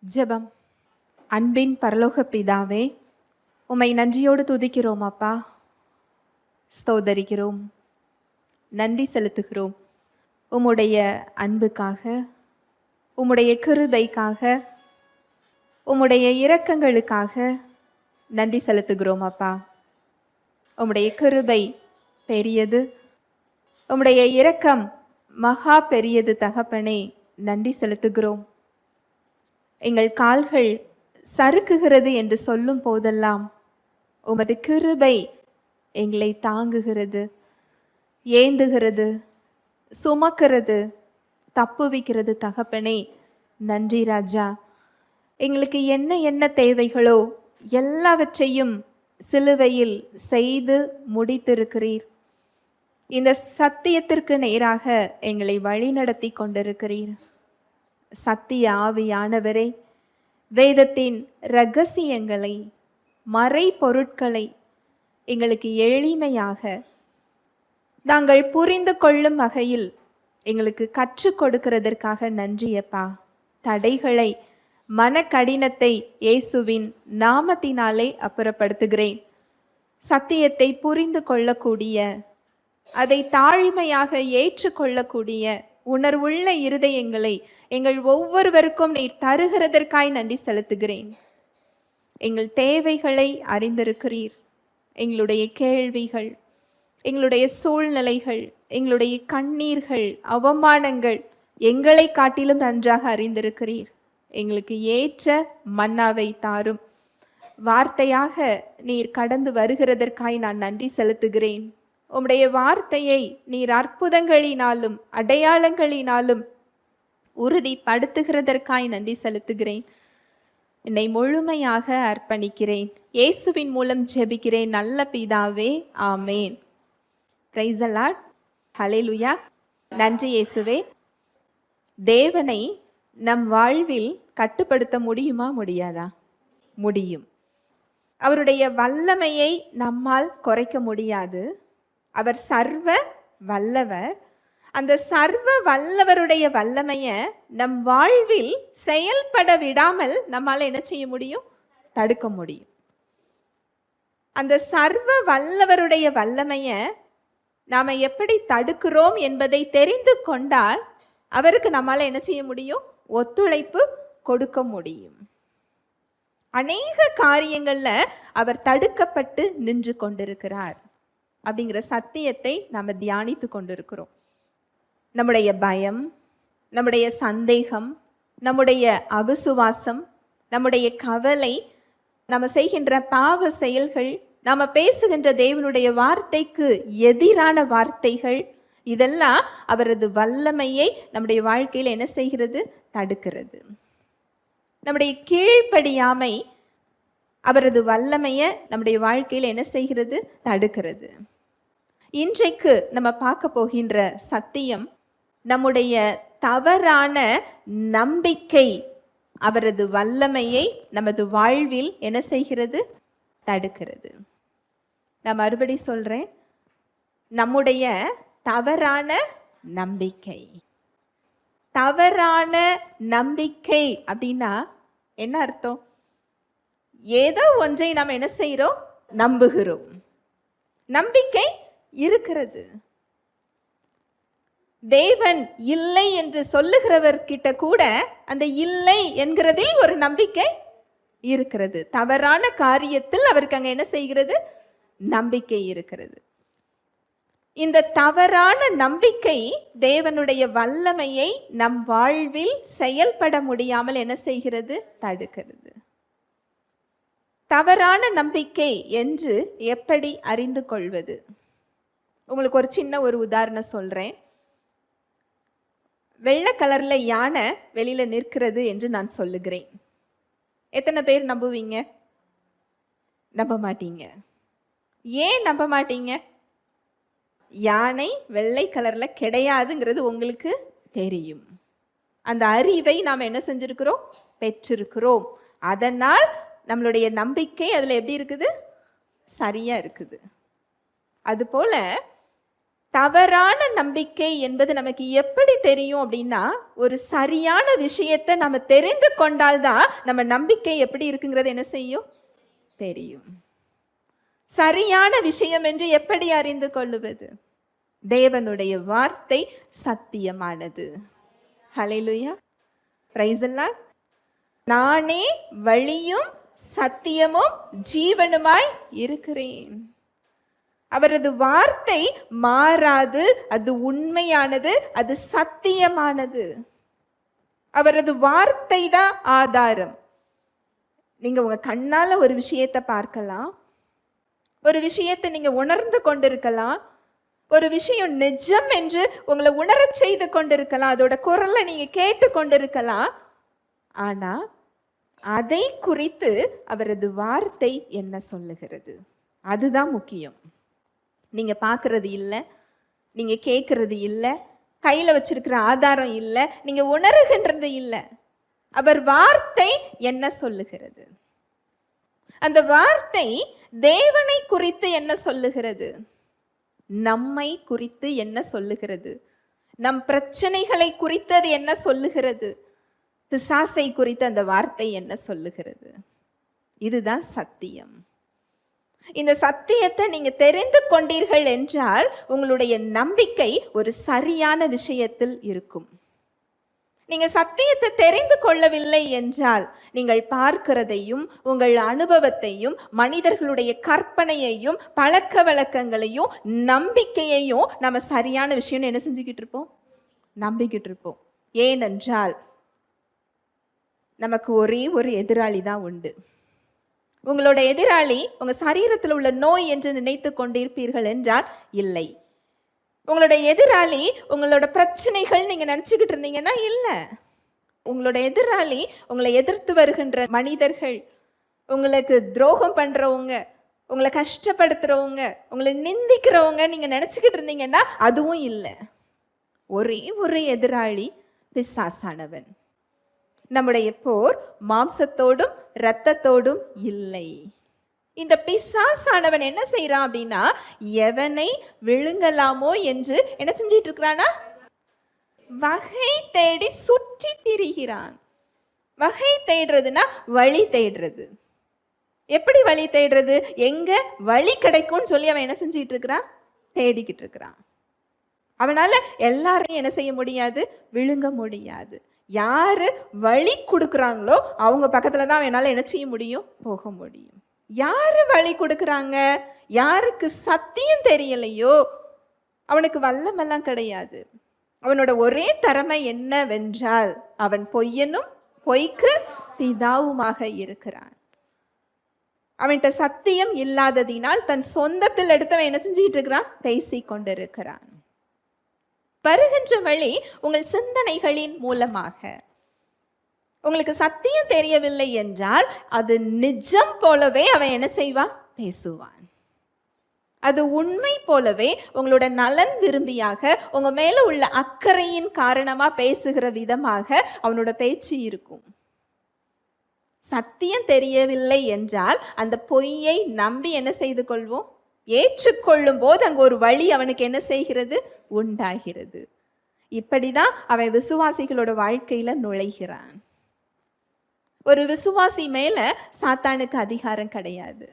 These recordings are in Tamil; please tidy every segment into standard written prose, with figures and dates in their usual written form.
ஜெபம். அன்பின் பரலோக பிதாவே, உம்மை நன்றியோடு துதிக்கிறோம் அப்பா. ஸ்தோதரிக்கிறோம், நன்றி செலுத்துகிறோம். உம்முடைய அன்புக்காக, உம்முடைய கிருபைக்காக, உம்முடைய இரக்கங்களுக்காக நன்றி செலுத்துகிறோம் அப்பா. உம்முடைய கிருபை பெரியது, உம்முடைய இரக்கம் மகா பெரியது தகப்பனே. நன்றி செலுத்துகிறோம். எங்கள் கால்கள் சறுக்குகிறது என்று சொல்லும் போதெல்லாம் உமது கிருபை எங்களை தாங்குகிறது, ஏந்துகிறது, சுமக்கிறது, தப்புவிக்கிறது தகப்பனே. நன்றி ராஜா. எங்களுக்கு என்ன என்ன தேவைகளோ எல்லாவற்றையும் சிலுவையில் செய்து முடித்திருக்கிறீர். இந்த சத்தியத்திற்கு நேராக எங்களை வழிநடத்தி கொண்டிருக்கிறீர். சத்திய ஆவியானவரே, வேதத்தின் இரகசியங்களை, மறை பொருட்களை எங்களுக்கு எளிமையாக நாங்கள் புரிந்து கொள்ளும் வகையில் எங்களுக்கு கற்றுக் கொடுக்கிறதற்காக நன்றியப்பா. தடைகளை, மனக்கடினத்தை இயேசுவின் நாமத்தினாலே அப்புறப்படுத்துகிறேன். சத்தியத்தை புரிந்து கொள்ளக்கூடிய, அதை தாழ்மையாக ஏற்றுக்கொள்ளக்கூடிய உணர்வுள்ள இருதயங்களை எங்கள் ஒவ்வொருவருக்கும் நீர் தருகிறதற்காய் நன்றி செலுத்துகிறேன். எங்கள் தேவைகளை அறிந்திருக்கிறீர். எங்களுடைய கேள்விகள், எங்களுடைய சூழ்நிலைகள், எங்களுடைய கண்ணீர்கள், அவமானங்கள் எங்களை காட்டிலும் நன்றாக அறிந்திருக்கிறீர். எங்களுக்கு ஏற்ற மன்னாவை தாரும். வார்த்தையாக நீர் கடந்து வருகிறதற்காய் நான் நன்றி செலுத்துகிறேன். உம்முடைய வார்த்தையை நீர் அற்புதங்களினாலும் அடையாளங்களினாலும் உறுதிப்படுத்துகிறதற்காய் நன்றி செலுத்துகிறேன். என்னை முழுமையாக அர்ப்பணிக்கிறேன். இயேசுவின் மூலம் ஜெபிக்கிறேன் நல்ல பிதாவே, ஆமேன். Praise the Lord. ஹல்லேலூயா. நன்றி இயேசுவே. தேவனை நம் வாழ்வில் கட்டுப்படுத்த முடியுமா, முடியாதா? முடியும். அவருடைய வல்லமையை நம்மால் குறைக்க முடியாது. அவர் சர்வ வல்லவர். அந்த சர்வ வல்லவருடைய வல்லமையை நம் வாழ்வில் செயல்பட விடாமல் நம்மால் என்ன செய்ய முடியும்? தடுக்க முடியும். அந்த சர்வ வல்லவருடைய வல்லமையை நாம் எப்படி தடுக்கிறோம் என்பதை தெரிந்து கொண்டால் அவருக்கு நம்மால் என்ன செய்ய முடியும்? ஒத்துழைப்பு கொடுக்க முடியும். அநேக காரியங்கள்ல அவர் தடுக்கப்பட்டு நின்று கொண்டிருக்கிறார் அப்படிங்கிற சத்தியத்தை நம்ம தியானித்து கொண்டிருக்கிறோம். நம்முடைய பயம், நம்முடைய சந்தேகம், நம்முடைய அவிசுவாசம், நம்முடைய கவலை, நம்ம செய்கின்ற பாவ செயல்கள், நம்ம பேசுகின்ற தேவனுடைய வார்த்தைக்கு எதிரான வார்த்தைகள், இதெல்லாம் அவரது வல்லமையை நம்முடைய வாழ்க்கையில் என்ன செய்கிறது? தடுக்கிறது. நம்முடைய கீழ்ப்படியாமை அவரது வல்லமையை நம்முடைய வாழ்க்கையில் என்ன செய்கிறது? தடுக்கிறது. இன்றைக்கு நம்ம பார்க்க போகின்ற சத்தியம், நம்முடைய தவறான நம்பிக்கை அவரது வல்லமையை நமது வாழ்வில் என்ன செய்கிறது? தடுக்கிறது. நான் மறுபடி சொல்றேன், நம்முடைய தவறான நம்பிக்கை. தவறான நம்பிக்கை அப்படின்னா என்ன அர்த்தம்? ஏதோ ஒன்றை நாம் என்ன செய்கிறோம்? நம்புகிறோம். நம்பிக்கை இருக்கிறது. தேவன் இல்லை என்று சொல்லுகிறவர்கிட்ட கூட அந்த இல்லை என்கிறதில் ஒரு நம்பிக்கை இருக்கிறது. தவறான காரியத்தில் அவருக்கு அங்க என்ன செய்கிறது? நம்பிக்கை இருக்கிறது. இந்த தவறான நம்பிக்கை தேவனுடைய வல்லமையை நம் வாழ்வில் செயல்பட முடியாமல் என்ன செய்கிறது? தடுக்கிறது. தவறான நம்பிக்கை என்று எப்படி அறிந்து கொள்வது? உங்களுக்கு ஒரு சின்ன உதாரணம் சொல்றேன். வெள்ளை கலர்ல யானை வெளியில நிற்கிறது என்று நான் சொல்லுகிறேன். எத்தனை பேர் நம்புவீங்க? நம்ப மாட்டீங்க. ஏன் நம்ப மாட்டீங்க? யானை வெள்ளை கலர்ல கிடையாதுங்கிறது உங்களுக்கு தெரியும். அந்த அறிவை நாம் என்ன செஞ்சிருக்கிறோம்? பெற்றிருக்கிறோம். அதனால் நம்மளுடைய நம்பிக்கை அதுல எப்படி இருக்குது? சரியா இருக்குது. அதுபோல தவறான நம்பிக்கை என்பது நமக்கு எப்படி தெரியும் அப்படின்னா, ஒரு சரியான விஷயத்தை நம்ம தெரிந்து கொண்டால்தான் நம்ம நம்பிக்கை எப்படி இருக்குங்கிறது என்ன செய்யும் தெரியும். சரியான விஷயம் என்று எப்படி அறிந்து கொள்ளுவது? தேவனுடைய வார்த்தை சத்தியமானது. ஹல்லேலூயா, பிரைஸ் தி லார்ட். நானே வழியும் சத்தியமும் ஜீவனுமாய் இருக்கிறேன். அவரது வார்த்தை மாறாது, அது உண்மையானது, அது சத்தியமானது. அவரது வார்த்தை தான் ஆதாரம். நீங்க உங்க கண்ணால ஒரு விஷயத்தை பார்க்கலாம், ஒரு விஷயத்தை நீங்க உணர்ந்து கொண்டிருக்கலாம், ஒரு விஷயம் நிஜம் என்று உங்களை உணரச் செய்து கொண்டிருக்கலாம், அதோட குரலை நீங்க கேட்டு கொண்டிருக்கலாம். ஆனா அதை குறித்து அவரது வார்த்தை என்ன சொல்லுகிறது, அதுதான் முக்கியம். நீங்க பார்க்கறது இல்லை, நீங்க கேட்கறது இல்லை, கையில வச்சிருக்கிற ஆதாரம் இல்லை, நீங்க உணர்கின்றது இல்லை. அவர் வார்த்தை என்ன சொல்லுகிறது? அந்த வார்த்தை தேவனை குறித்து என்ன சொல்லுகிறது? நம்மை குறித்து என்ன சொல்லுகிறது? நம் பிரச்சனைகளை குறித்து அது என்ன சொல்லுகிறது? பிசாசை குறித்து அந்த வார்த்தை என்ன சொல்லுகிறது? இதுதான் சத்தியம். இந்த சத்தியத்தை நீங்க தெரிந்து கொண்டீர்கள் என்றால் உங்களுடைய நம்பிக்கை ஒரு சரியான விஷயத்தில் இருக்கும். நீங்க சத்தியத்தை தெரிந்து கொள்ளவில்லை என்றால் நீங்கள் பார்க்கிறதையும் உங்கள் அனுபவத்தையும் மனிதர்களுடைய கற்பனையையும் பழக்க வழக்கங்களையும் நம்பிக்கையையும் நம்ம சரியான விஷயம் என்ன செஞ்சுக்கிட்டு இருப்போம், நம்பிக்கிட்டு இருப்போம். ஏனென்றால் நமக்கு ஒரே ஒரு எதிராளி தான் உண்டு. உங்களோட எதிராளி உங்க சரீரத்தில் உள்ள நோய் என்று நினைத்து கொண்டிருப்பீர்கள் என்றால் இல்லை. உங்களோட எதிராளி உங்களோட பிரச்சனைகள் நீங்க நினைச்சுக்கிட்டு இருந்தீங்கன்னா இல்லை. உங்களோட எதிராளி உங்களை எதிர்த்து வருகின்ற மனிதர்கள், உங்களுக்கு துரோகம் பண்றவங்க, உங்களை கஷ்டப்படுத்துறவங்க, உங்களை நிந்திக்கிறவங்க நீங்க நினைச்சுக்கிட்டு இருந்தீங்கன்னா அதுவும் இல்லை. ஒரே ஒரு எதிராளி பிசாசானவன். நம்முடைய போர் மாம்சத்தோடும் இரத்தத்தோடும் இல்லை. இந்த பிசாசானவன் என்ன செய்யறான் அப்படின்னா, எவனை விழுங்கலாமோ என்று என்ன செஞ்சிட்டு இருக்கிறானா, வகை தேடி சுற்றி திரிகிறான். வகை தேடுறதுன்னா வழி தேடுறது. எப்படி வழி தேடுறது? எங்க வழி கிடைக்கும்னு சொல்லி அவன் என்ன செஞ்சிட்டு இருக்கிறான், தேடிக்கிட்டு இருக்கிறான். அவனால எல்லாரையும் என்ன செய்ய முடியாது, விழுங்க முடியாது. யாரு வழி கொடுக்குறாங்களோ அவங்க பக்கத்துல தான் அவனால என்ன செய்ய முடியும், போக முடியும். யாரு வழி கொடுக்குறாங்க, யாருக்கு சத்தியம் தெரியலையோ அவனுக்கு வல்லமெல்லாம் கிடையாது. அவனோட ஒரே திறமை என்னவென்றால் அவன் பொய்யனும் பொய்க்கு பிதாவுமாக இருக்கிறான். அவன்கிட்ட சத்தியம் இல்லாததினால் தன் சொந்தத்தில் எடுத்தவன் என்ன செஞ்சுக்கிட்டு இருக்கிறான், பேசி கொண்டிருக்கிறான். வருகின்ற வழி உங்கள் சிந்தனைகளின் மூலமாக. உங்களுக்கு சத்தியம் தெரியவில்லை என்றால் அது நிஜம் போலவே அவன் என்ன செய்வான், பேசுவான். அது உண்மை போலவே உங்களோட நலன் விரும்பியாக உங்க மேல உள்ள அக்கறையின் காரணமா பேசுகிற விதமாக அவனோட பேச்சு இருக்கும். சத்தியம் தெரியவில்லை என்றால் அந்த பொய்யை நம்பி என்ன செய்து கொள்வோம், ஏற்றுக்கொள்ளும் போது அங்க ஒரு வழி அவனுக்கு என்ன செய்கிறது, உண்டாகிறது. இப்படிதான் அவன் விசுவாசிகளோட வாழ்க்கையில நுழைகிறான். ஒரு விசுவாசி மேல சாத்தானுக்கு அதிகாரம் கிடையாது.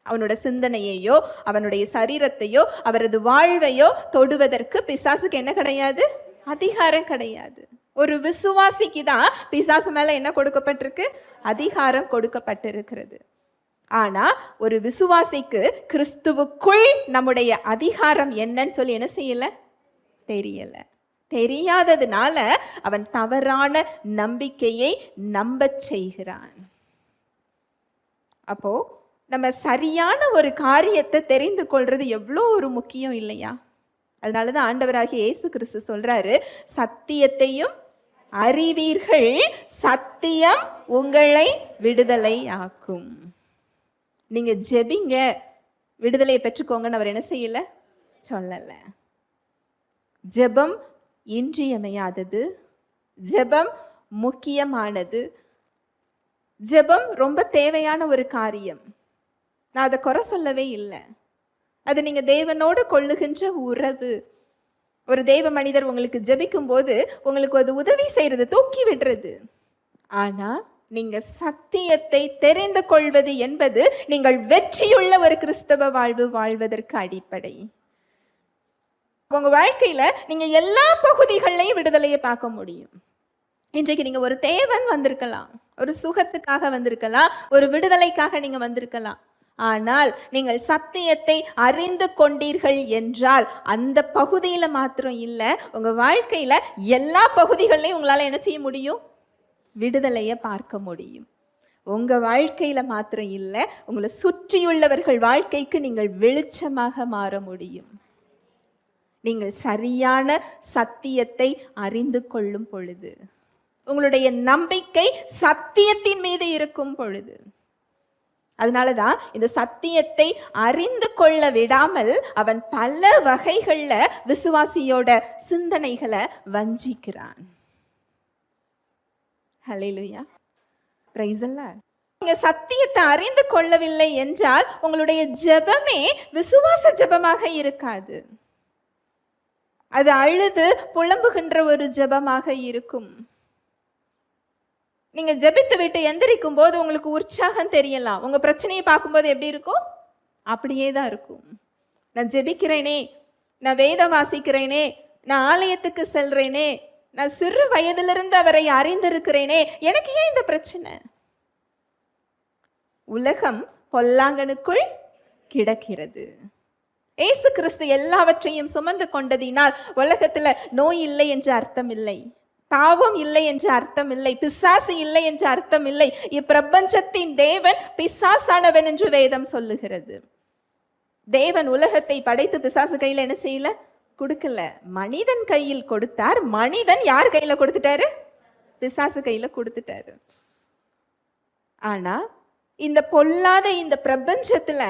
அவனோட சிந்தனையையோ அவனுடைய சரீரத்தையோ அவரது வாழ்வையோ தொடுவதற்கு பிசாசுக்கு என்ன கிடையாது, அதிகாரம் கிடையாது. ஒரு விசுவாசிக்கு தான் பிசாசு மேல என்ன கொடுக்கப்பட்டிருக்கு, அதிகாரம் கொடுக்கப்பட்டிருக்கிறது. ஆனா ஒரு விசுவாசிக்கு கிறிஸ்துவுக்குள் நம்முடைய அதிகாரம் என்னன்னு சொல்லி என்ன செய்யல, தெரியல. தெரியாததுனால அவன் தவறான நம்பிக்கையை நம்பச் செய்கிறான். அப்போ நம்ம சரியான ஒரு காரியத்தை தெரிந்து கொள்றது எவ்வளோ ஒரு முக்கியம் இல்லையா? அதனாலதான் ஆண்டவராகிய இயேசு கிறிஸ்து சொல்றாரு, சத்தியத்தையும் அறிவீர்கள், சத்தியம் உங்களை விடுதலை ஆக்கும். நீங்க ஜெபிங்க, விடுதலையை பெற்றுக்கோங்கன்னு அவர் என்ன செய்யல, சொல்லல. ஜெபம் இன்றியமையாதது, ஜெபம் முக்கியமானது, ஜெபம் ரொம்ப தேவையான ஒரு காரியம். நான் அதை குறை சொல்லவே இல்லை. அது நீங்க தேவனோடு கொள்ளுகின்ற உறவு. ஒரு தேவ மனிதர் உங்களுக்கு ஜெபிக்கும் போது உங்களுக்கு அது உதவி செய்யறது, தூக்கி விடுறது. ஆனா நீங்க சத்தியத்தை தெரிந்து கொள்வது என்பது நீங்கள் வெற்றியுள்ள ஒரு கிறிஸ்தவ வாழ்வு வாழ்வதற்கு அடிப்படை. உங்க வாழ்க்கையில நீங்க எல்லா பகுதிகளிலையும் விடுதலையை பார்க்க முடியும். இன்றைக்கு நீங்க ஒரு தேவன் வந்திருக்கலாம், ஒரு சுகத்துக்காக வந்திருக்கலாம், ஒரு விடுதலைக்காக நீங்க வந்திருக்கலாம். ஆனால் நீங்கள் சத்தியத்தை அறிந்து கொண்டீர்கள் என்றால் அந்த பகுதியில மாத்திரம் இல்ல, உங்க வாழ்க்கையில எல்லா பகுதிகளிலையும் உங்களால என்ன செய்ய முடியும்? விடுதலையை பார்க்க முடியும். உங்க வாழ்க்கையில மாத்திரம் இல்ல, உங்களை சுற்றியுள்ளவர்கள் வாழ்க்கைக்கு நீங்கள் வெளிச்சமாக மாற முடியும். நீங்கள் சரியான சத்தியத்தை அறிந்து கொள்ளும் பொழுது, உங்களுடைய நம்பிக்கை சத்தியத்தின் மீது இருக்கும் பொழுது. அதனாலதான் இந்த சத்தியத்தை அறிந்து கொள்ள விடாமல் அவன் பல வகைகள்ல விசுவாசியோட சிந்தனைகளை வஞ்சிக்கிறான். ஹல்லேலூயா, பிரைஸ் தி லார்ட். நீங்க சத்தியத்தை அறிந்து கொள்ளவில்லை என்றால் உங்களுடைய ஜெபமே விசுவாச ஜெபமாக இருக்காது. அது அழுது புலம்புகின்ற ஒரு ஜெபமாக இருக்கும். நீங்க ஜெபித்து விட்டு எந்திரிக்கும் போது உங்களுக்கு உற்சாகம் தெரியலாம். உங்க பிரச்சனையை பார்க்கும்போது எப்படி இருக்கும்? அப்படியே தான் இருக்கும். நான் ஜெபிக்கிறேனே, நான் வேதம் வாசிக்கிறேனே, நான் ஆலயத்துக்கு செல்றேனே, நான் சிறு வயதிலிருந்து அவரை அறிந்திருக்கிறேனே, எனக்கு ஏன் இந்த பிரச்சனை? உலகம் பொல்லாங்கனுக்குள் கிடக்கிறது. இயேசு கிறிஸ்து எல்லாவற்றையும் சுமந்து கொண்டதினால் உலகத்துல நோய் இல்லை என்று அர்த்தம் இல்லை, பாவம் இல்லை என்று அர்த்தம் இல்லை, பிசாசு இல்லை என்று அர்த்தம் இல்லை. இப்பிரபஞ்சத்தின் தேவன் பிசாசானவன் என்று வேதம் சொல்லுகிறது. தேவன் உலகத்தை படைத்து பிசாசு கையில என்ன செய்யல? கொடுக்கல. மனிதன் கையில் கொடுத்தார். மனிதன் யார் கையில கொடுத்துட்டாரு? பிசாசு கையில கொடுத்துட்டாரு. ஆனா இந்த பொல்லாத இந்த பிரபஞ்சத்துல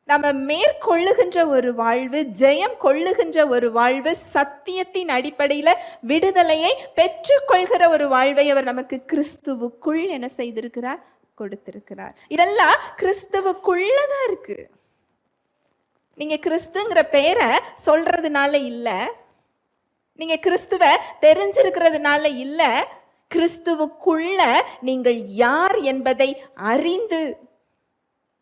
நம்ம மேற்கொள்ளுகின்ற ஒரு வாழ்வு, ஜெயம் கொள்ளுகின்ற ஒரு வாழ்வு, சத்தியத்தின் அடிப்படையில விடுதலையை பெற்றுக்கொள்கிற ஒரு வாழ்வை அவர் நமக்கு கிறிஸ்துவுக்குள் என்ன செய்திருக்கிறார்? கொடுத்திருக்கிறார். இதெல்லாம் கிறிஸ்துவுக்குள்ளதான் இருக்கு. நீங்க கிறிஸ்துங்கிற பேரை சொல்றதுனால இல்ல, நீங்க கிறிஸ்துவ தெரிஞ்சிருக்கிறதுனால இல்ல, கிறிஸ்துவுக்குள்ள நீங்கள் யார் என்பதை அறிந்து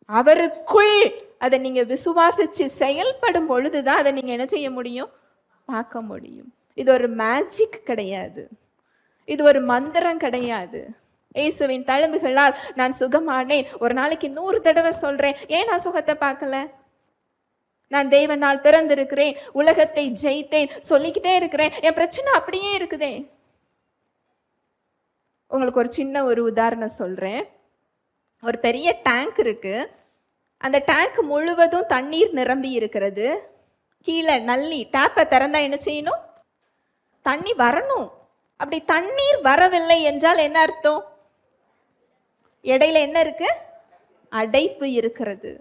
அவருக்குள் அதை நீங்க விசுவாசிச்சு செயல்படும் பொழுதுதான் அதை நீங்க என்ன செய்ய முடியும்? பார்க்க முடியும். இது ஒரு மேஜிக் கிடையாது, இது ஒரு மந்திரம் கிடையாது. இயேசுவின் தழும்புகளால் நான் சுகமானேன். ஒரு நாளைக்கு 100 தடவை சொல்றேன். ஏன் நான் சுகத்தை பார்க்கல? நான் தேவனால் பிறந்திருக்கிறேன், உலகத்தை ஜெயித்தேன் சொல்லிக்கிட்டே இருக்கிறேன், என் பிரச்சனை அப்படியே இருக்குதே. உங்களுக்கு ஒரு சின்ன ஒரு உதாரணம் சொல்றேன். ஒரு பெரிய டேங்க் இருக்கு. அந்த டேங்க் முழுவதும் தண்ணீர் நிரம்பி இருக்கிறது. கீழே நல்லி டேப்பை திறந்தா என்ன செய்யணும்? தண்ணி வரணும். அப்படி தண்ணீர் வரவில்லை என்றால் என்ன அர்த்தம்? இடையில என்ன இருக்கு? அடைப்பு இருக்கிறது.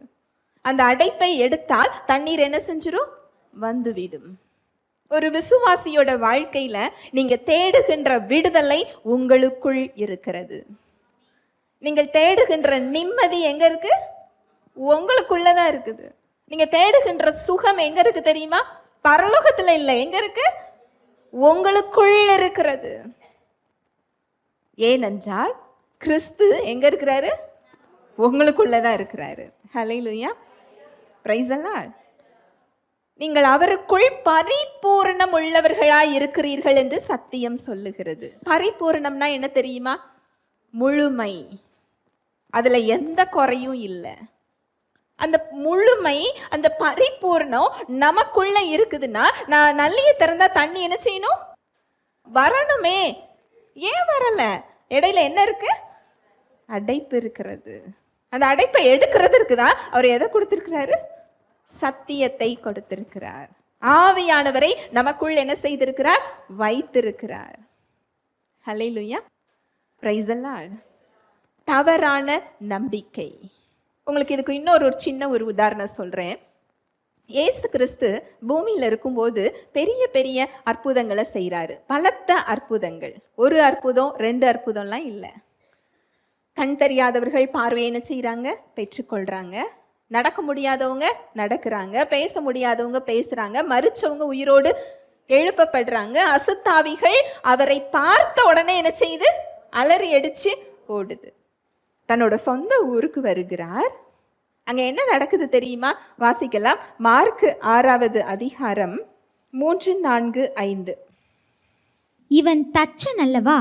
அந்த அடைப்பை எடுத்தால் தண்ணீர் என்ன செஞ்சிடும்? வந்துவிடும். ஒரு விசுவாசியோட வாழ்க்கையில நீங்க தேடுகின்ற விடுதலை உங்களுக்குள் இருக்கிறது. நீங்கள் தேடுகின்ற நிம்மதி எங்க இருக்கு? உங்களுக்குள்ளதான் இருக்குது. நீங்க தேடுகின்ற சுகம் எங்க இருக்கு தெரியுமா? பரலோகத்துல இல்லை, எங்க இருக்கு? உங்களுக்குள் இருக்கிறது. ஏனென்றால் கிறிஸ்து எங்க இருக்கிறாரு? உங்களுக்குள்ளதான் இருக்கிறாரு. ஹல்லேலூயா, பிரைஸ் தி லார்ட். நீங்கள் அவருக்குள் பரிபூரணம் உள்ளவர்களாய் இருக்கிறீர்கள் என்று சத்தியம் சொல்லுகிறது. பரிபூரணம்னா என்ன தெரியுமா? முழுமை. அதுல எந்த குறையும் இல்லை. அந்த முழுமை, அந்த பரிபூர்ணம் நமக்குள்ள இருக்குதுன்னா, நான் நல்லிய திறந்தா தண்ணி என்ன செய்யணும்? வரணுமே. ஏன் வரல? இடையில என்ன இருக்கு? அடைப்பு இருக்கிறது. அந்த அடைப்பை எடுக்கிறதுக்கு தான் அவர் எதை கொடுத்திருக்கிறாரு? சத்தியத்தை கொடுத்திருக்கிறார். ஆவியானவரை நமக்குள் என்ன செய்திருக்கிறார்? வைத்திருக்கிறார். ஹல்லேலூயா, பிரைஸ் தி லார்ட். தவறான நம்பிக்கை. உங்களுக்கு இதுக்கு இன்னொரு சின்ன ஒரு உதாரணம் சொல்றேன். இயேசு கிறிஸ்து பூமியில இருக்கும்போது பெரிய பெரிய அற்புதங்களை செய்கிறாரு. பலத்த அற்புதங்கள். ஒரு அற்புதம் 2 அற்புதம்லாம் இல்லை. கண் தெரியாதவர்கள் பார்வையை என்ன செய்யறாங்க? பெற்றுக்கொள்றாங்க. நடக்க முடியாதவங்க நடக்கிறாங்க, பேச முடியாதவங்க பேசுறாங்க, மரிச்சவங்க உயிரோடு எழுப்பப்படுறாங்க. அசுத்தாவிகள் அவரை பார்த்த உடனே என்ன செய்யுது? அலறி அடிச்சு ஓடுது. தன்னோட சொந்த ஊருக்கு வருகிறார். அங்க என்ன நடக்குது தெரியுமா? வாசிக்கலாம். மார்க் 6வது அதிகாரம் 3, 4, 5. இவன் தச்சன் அல்லவா?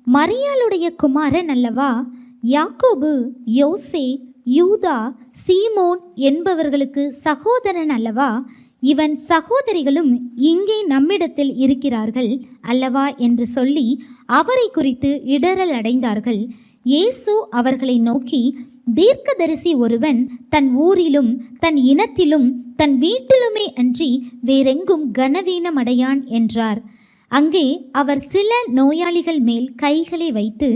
மரியாளுடைய குமாரன் அல்லவா? யாக்கோபு, யோசே, யூதா, சீமோன் என்பவர்களுக்கு சகோதரன் அல்லவா? இவன் சகோதரிகளும் இங்கே நம்மிடத்தில் இருக்கிறார்கள் அல்லவா என்று சொல்லி அவரை குறித்து இடறல் அடைந்தார்கள். இயேசு அவர்களை நோக்கி, தீர்க்கதரிசி ஒருவன் தன் ஊரிலும் தன் இனத்திலும் தன் வீட்டிலுமே அன்றி வேறெங்கும் கனவீனம் அடையான் என்றார். அங்கே அவர் சில நோயாளிகள் மேல் கைகளை வைத்து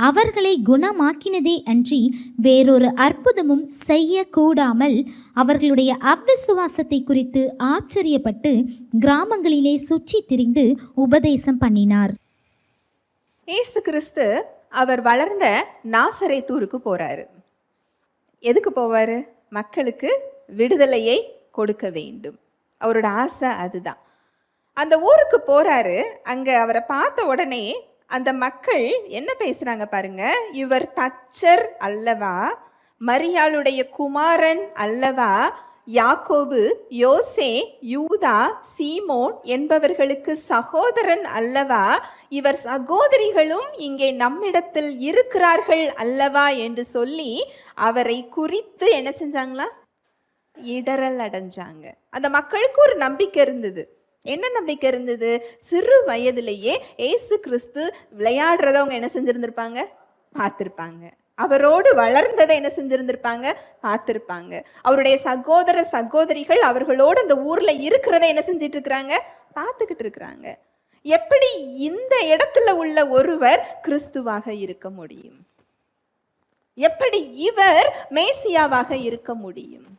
அவர்களை குணமாக்கினதே அன்றி வேறொரு அற்புதமும் செய்யக்கூடாமல் அவர்களுடைய அவ்விசுவாசத்தை குறித்து ஆச்சரியப்பட்டு கிராமங்களிலே சுற்றி திரிந்து உபதேசம் பண்ணினார். இயேசு கிறிஸ்து அவர் வளர்ந்த நாசரேத்தூருக்கு போறாரு. எதுக்கு போவாரு? மக்களுக்கு விடுதலையை கொடுக்க வேண்டும். அவரோட ஆசை அதுதான். அந்த ஊருக்கு போறாரு. அங்க அவரை பார்த்த உடனே அந்த மக்கள் என்ன பேசுறாங்க பாருங்க. இவர் தச்சர் அல்லவா? மரியாளுடைய குமாரன் அல்லவா? யாக்கோபு, யோசே, யூதா, சீமோன் என்பவர்களுக்கு சகோதரன் அல்லவா? இவர் சகோதரிகளும் இங்கே நம்மிடத்தில் இருக்கிறார்கள் அல்லவா என்று சொல்லி அவரை குறித்து என்ன செஞ்சாங்களா? இடறல் அடைஞ்சாங்க. அந்த மக்களுக்கு ஒரு நம்பிக்கை இருந்தது. என்ன நம்பிக்கை இருந்தது? சிறு வயதிலேயே ஏசு கிறிஸ்து விளையாடுறத அவங்க என்ன செஞ்சிருந்திருப்பாங்க? பார்த்துருப்பாங்க. அவரோடு வளர்ந்ததை என்ன செஞ்சிருந்திருப்பாங்க? பார்த்துருப்பாங்க. அவருடைய சகோதர சகோதரிகள் அவர்களோடு அந்த ஊர்ல இருக்கிறத என்ன செஞ்சிட்டு இருக்கிறாங்க? பார்த்துக்கிட்டு இருக்கிறாங்க. எப்படி இந்த இடத்துல உள்ள ஒருவர் கிறிஸ்துவாக இருக்க முடியும்? எப்படி இவர் மேசியாவாக இருக்க முடியும்?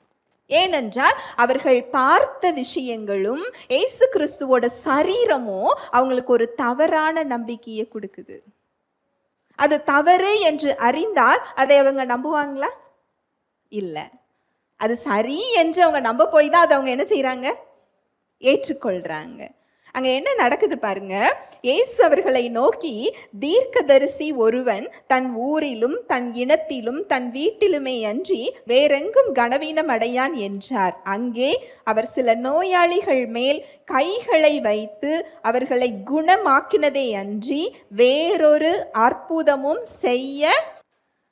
ஏனென்றால் அவர்கள் பார்த்த விஷயங்களும் ஏசு கிறிஸ்துவோட சரீரமும் அவங்களுக்கு ஒரு தவறான நம்பிக்கையை கொடுக்குது. அது தவறு என்று அறிந்தால் அதை அவங்க நம்புவாங்களா? இல்லை. அது சரி என்று அவங்க நம்ப போய் தான் அதை அவங்க என்ன செய்யறாங்க? ஏற்றுக்கொள்றாங்க. அங்க என்ன நடக்குது பாருங்க. இயேசு அவர்களை நோக்கி, தீர்க்கதரிசி ஒருவன் தன் ஊரிலும் தன் இனத்திலும் தன் வீட்டிலுமே அன்றி வேறெங்கும் கனவீனம் அடையான் என்றார். அங்கே அவர் சில நோயாளிகள் மேல் கைகளை வைத்து அவர்களை குணமாக்கினதே அன்றி வேறொரு அற்புதமும் செய்ய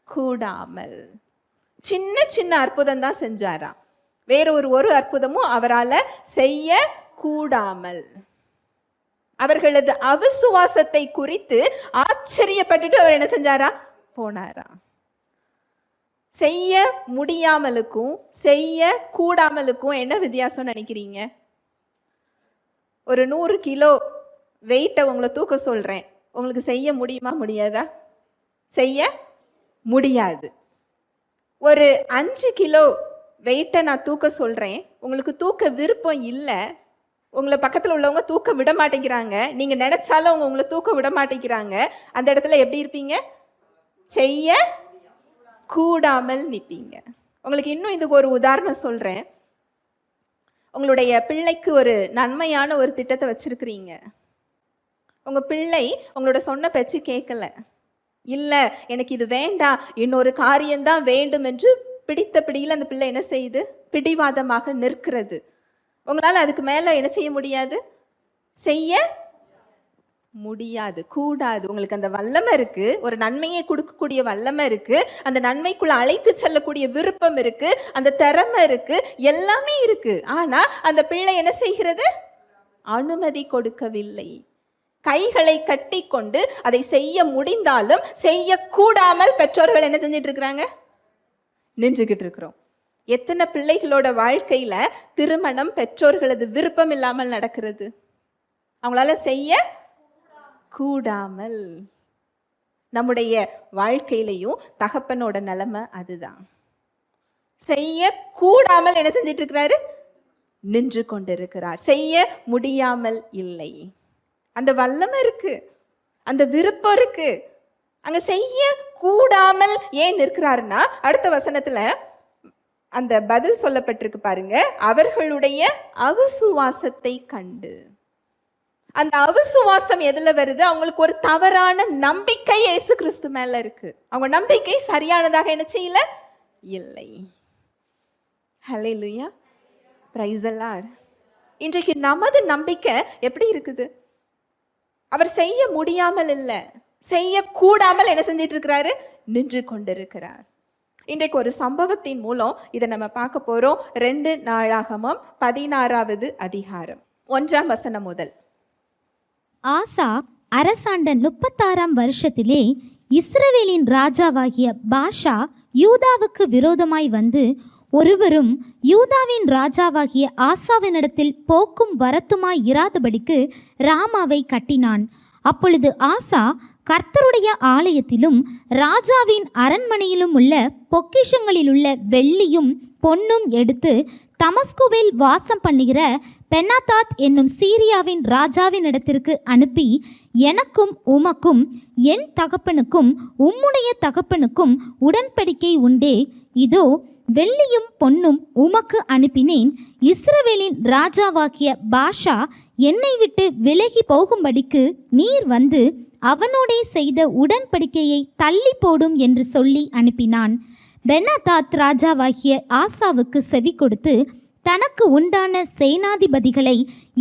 கூடாமல். சின்ன சின்ன அற்புதம் தான் செஞ்சாராம். வேறொரு அற்புதமும் அவரால் செய்ய கூடாமல். அவர்களது அவிசுவாசத்தை குறித்து ஆச்சரியப்பட்டுட்டு அவர் என்ன செஞ்சாரா? போனாரா. செய்ய முடியாமலுக்கும் செய்ய கூடாமலுக்கும் என்ன வித்தியாசம் நினைக்கிறீங்க? ஒரு 100 கிலோ வெயிட்டை உங்களை தூக்க சொல்றேன். உங்களுக்கு செய்ய முடியுமா? முடியாதா? செய்ய முடியாது. ஒரு 5 கிலோ வெயிட்டை நான் தூக்க சொல்றேன். உங்களுக்கு தூக்க விருப்பம் இல்லை. உங்களை பக்கத்தில் உள்ளவங்க தூக்க விட மாட்டேங்கிறாங்க. நீங்கள் நினைச்சாலும் அவங்க உங்களை தூக்க விட மாட்டேங்கிறாங்க. அந்த இடத்துல எப்படி இருப்பீங்க? செய்ய கூடாமல் நிற்பீங்க. உங்களுக்கு இன்னும் இதுக்கு ஒரு உதாரணம் சொல்கிறேன். உங்களுடைய பிள்ளைக்கு ஒரு நன்மையான ஒரு திட்டத்தை வச்சுருக்கிறீங்க. உங்கள் பிள்ளை உங்களோட சொன்ன பேச்சு கேட்கல. இல்லை, எனக்கு இது வேண்டாம், இன்னொரு காரியம்தான் வேண்டும் என்று பிடித்த பிடியில் அந்த பிள்ளை என்ன செய்யுது? பிடிவாதமாக நிற்கிறது. உங்களால் அதுக்கு மேலே என்ன செய்ய முடியாது? செய்ய முடியாது, கூடாது. உங்களுக்கு அந்த வல்லமை இருக்கு, ஒரு நன்மையை கொடுக்கக்கூடிய வல்லமை இருக்கு, அந்த நன்மைக்குள்ள அழைத்து செல்லக்கூடிய விருப்பம் இருக்கு, அந்த திறமை இருக்கு, எல்லாமே இருக்கு. ஆனா அந்த பிள்ளை என்ன செய்கிறது? அனுமதி கொடுக்கவில்லை. கைகளை கட்டி கொண்டு அதை செய்ய முடிந்தாலும் செய்யக்கூடாமல் பெற்றோர்கள் என்ன செஞ்சிட்டு இருக்கிறாங்க? நின்றுகிட்டு இருக்கிறோம். எத்தனை பிள்ளைகளோட வாழ்க்கையில திருமணம் பெற்றோர்களது விருப்பம் இல்லாமல் நடக்கிறது? அவங்களால செய்ய கூடாமல். நம்முடைய வாழ்க்கையிலையும் தகப்பனோட நிலைமை அதுதான். செய்ய கூடாமல் என்ன செஞ்சிட்டு இருக்கிறாரு? நின்று கொண்டிருக்கிறார். செய்ய முடியாமல் இல்லை. அந்த வல்லமை இருக்கு, அந்த விருப்பம் இருக்கு. அங்க செய்ய கூடாமல் ஏன் நிற்கிறாருன்னா, அடுத்த வசனத்துல அந்த பதில் சொல்லப்பட்டிருக்கு பாருங்க, அவர்களுடைய அவிசுவாசத்தை கண்டு. அந்த அவிசுவாசம் எதுல வருது? அவங்களுக்கு ஒரு தவறான நம்பிக்கை இயேசு கிறிஸ்து மேல இருக்கு. அவங்க நம்பிக்கை சரியானதாக என்ன செய்யல? இல்லை. ஹல்லேலூயா, பிரைஸ் தி லார்ட். இன்றைக்கு நமது நம்பிக்கை எப்படி இருக்குது? அவர் செய்ய முடியாமல் இல்லை, செய்ய கூடாமல் என்ன செஞ்சிட்டு இருக்கிறாரு? நின்று கொண்டிருக்கிறார். இன்றைக்கு ஒரு சம்பவத்தின் மூலம் இதை நம்ம பார்க்க போறோம். 2 நாளாகமம் 16வது அதிகாரம் 1ஆம் வசனம் முதல். ஆசா அரசாண்ட 36ஆம் வருஷத்திலே இஸ்ரவேலின் ராஜாவாகிய பாஷா யூதாவுக்கு விரோதமாய் வந்து ஒருவரும் யூதாவின் ராஜாவாகிய ஆசாவினிடத்தில் போக்கும் வரத்துமாய் இராதபடிக்கு ராமாவை கட்டினான். அப்பொழுது ஆசா கர்த்தருடைய ஆலயத்திலும் ராஜாவின் அரண்மனையிலும் உள்ள பொக்கிஷங்களிலுள்ள வெள்ளியும் பொன்னும் எடுத்து தமஸ்குவில் வாசம் பண்ணுகிற பென்னாதாத் என்னும் சீரியாவின் ராஜாவின் இடத்திற்கு அனுப்பி, எனக்கும் உமக்கும் என் தகப்பனுக்கும் உம்முடைய தகப்பனுக்கும் உடன்படிக்கை உண்டே, இதோ வெள்ளியும் பொன்னும் உமக்கு அனுப்பினேன். இஸ்ரவேலின் ராஜாவாகிய பாஷா என்னை விட்டு விலகி போகும்படிக்கு நீர் வந்து அவனோடே செய்த உடன்படிக்கையை தள்ளி போடும் என்று சொல்லி அனுப்பினான். பென்னாதாத் ராஜாவாகிய ஆசாவுக்கு செவி கொடுத்து தனக்கு உண்டான சேனாதிபதிகளை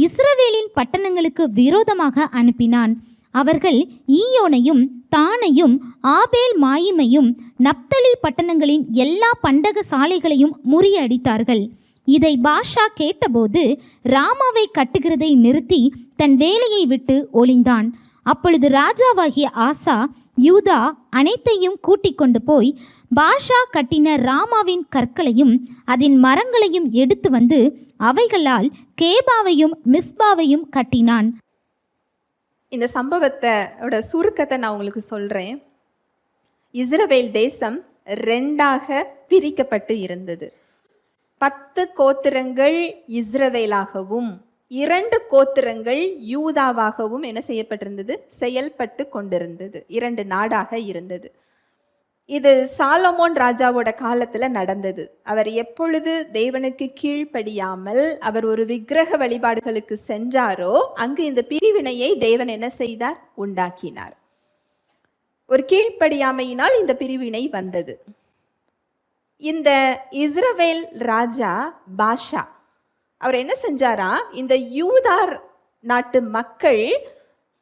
இஸ்ரவேலின் பட்டணங்களுக்கு விரோதமாக அனுப்பினான். அவர்கள் ஈயோனையும் தானையும் ஆபேல் மாயிமையும் நப்தலி பட்டணங்களின் எல்லா பண்டக சாலைகளையும் முறியடித்தார்கள். இதை பாஷா கேட்டபோது ராமாவை கட்டுகிறதை நிறுத்தி தன் வேலையை விட்டு ஒளிந்தான். அப்பொழுது ராஜாவாகிய ஆசா யூதா அனைத்தையும் கூட்டிக் கொண்டு போய் பாஷா கட்டின ராமாவின் கற்களையும் அதன் மரங்களையும் எடுத்து வந்து அவைகளால் மிஸ்பாவையும் கட்டினான். இந்த சம்பவத்தோட சுருக்கத்தை நான் உங்களுக்கு சொல்றேன். இஸ்ரவேல் தேசம் 2ஆக பிரிக்கப்பட்டு இருந்தது. 10 கோத்திரங்கள் இஸ்ரவேலாகவும் 2 கோத்திரங்கள் யூதாவாகவும் என்ன செய்யப்பட்டிருந்தது? செயல்பட்டு கொண்டிருந்தது. 2 நாடாக இருந்தது. இது சாலமோன் ராஜாவோட காலத்துல நடந்தது. அவர் எப்பொழுது தேவனுக்கு கீழ்ப்படியாமல் அவர் ஒரு விக்கிரக வழிபாடுகளுக்கு சென்றாரோ அங்கு இந்த பிரிவினையை தேவன் என்ன செய்தார்? உண்டாக்கினார். ஒரு கீழ்ப்படியாமையினால் இந்த பிரிவினை வந்தது. இந்த இஸ்ரவேல் ராஜா பாஷா அவர் என்ன செஞ்சாரா? இந்த யூதார் நாட்டு மக்கள்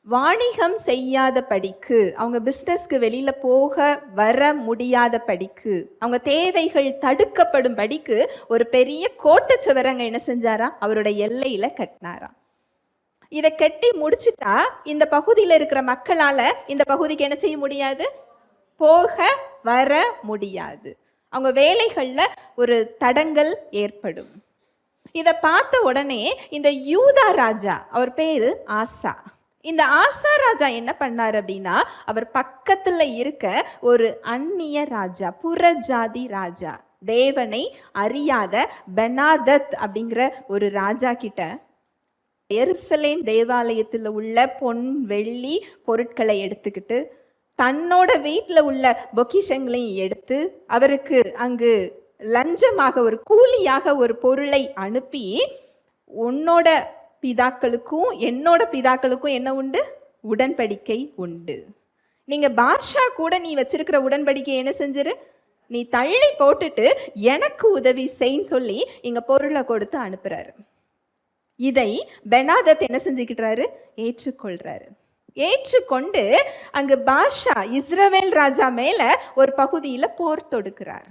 வாணிகம் செய்யாத படிக்கு, அவங்க பிஸ்னஸ்க்கு வெளியில போக வர முடியாத படிக்கு, அவங்க தேவைகள் தடுக்கப்படும் படிக்கு ஒரு பெரிய கோட்டை சுவரங்க என்ன செஞ்சாரா? அவருடைய எல்லையில கட்டினாரா. இதை கட்டி முடிச்சுட்டா இந்த பகுதியில் இருக்கிற மக்களால இந்த பகுதிக்கு என்ன செய்ய முடியாது? போக வர முடியாது. அவங்க வேலைகள்ல ஒரு தடங்கல் ஏற்படும். இதை பார்த்த உடனே இந்த யூதா ராஜா, அவர் பேரு ஆசா, இந்த ஆசா ராஜா என்ன பண்ணார் அப்படின்னா, அவர் பக்கத்துல இருக்க ஒரு அந்நிய ராஜா, புறஜாதி ராஜா, தேவனை அறியாத பெனாதத் அப்படிங்கிற ஒரு ராஜா கிட்ட எருசலேம் தேவாலயத்தில் உள்ள பொன் வெள்ளி பொருட்களை எடுத்துக்கிட்டு தன்னோட வீட்டில் உள்ள பொக்கிஷங்களையும் எடுத்து அவருக்கு அங்கு லஞ்சமாக ஒரு கூலியாக ஒரு பொருளை அனுப்பி, உன்னோட பிதாக்களுக்கும் என்னோட பிதாக்களுக்கும் என்ன உண்டு? உடன்படிக்கை உண்டு. நீங்க பாஷா கூட நீ வச்சிருக்கிற உடன்படிக்கை என்ன செஞ்சிரு? நீ தள்ளி போட்டுட்டு எனக்கு உதவி செய்ன்னு சொல்லி இங்க பொருளை கொடுத்து அனுப்புறாரு. இதை பெனாதத் என்ன செஞ்சுக்கிட்டாரு? ஏற்றுக்கொள்றாரு. ஏற்றுக்கொண்டு அங்கு பாஷா இஸ்ரவேல் ராஜா மேல ஒரு பகுதியில போர் தொடுக்கிறார்.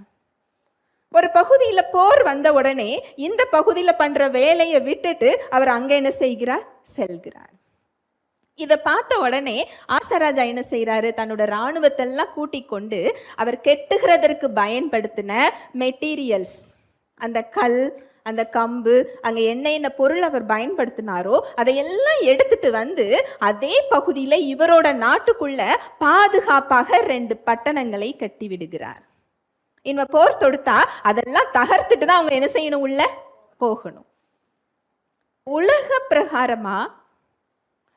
ஒரு பகுதியில போர் வந்த உடனே இந்த பகுதியில பண்ற வேலையை விட்டுட்டு அவர் அங்க என்ன செய்கிறார்? செல்கிறார். இதை பார்த்த உடனே ஆசராஜா என்ன செய்யறாரு? தன்னோட இராணுவத்தெல்லாம் கூட்டிக் கொண்டு அவர் கெட்டுகிறதற்கு பயன்படுத்தின மெட்டீரியல்ஸ், அந்த கல், அந்த கம்பு, அங்க என்ன பொருள் அவர் பயன்படுத்தினாரோ அதையெல்லாம் எடுத்துட்டு வந்து அதே பகுதியில இவரோட நாட்டுக்குள்ள பாதுகாப்பாக 2 பட்டணங்களை கட்டி விடுகிறார். இவ போர் தொடுத்தா அதெல்லாம் தகர்த்துட்டு தான் அவங்க என்ன செய்யணும்? உள்ள போகணும். உலக பிரகாரமா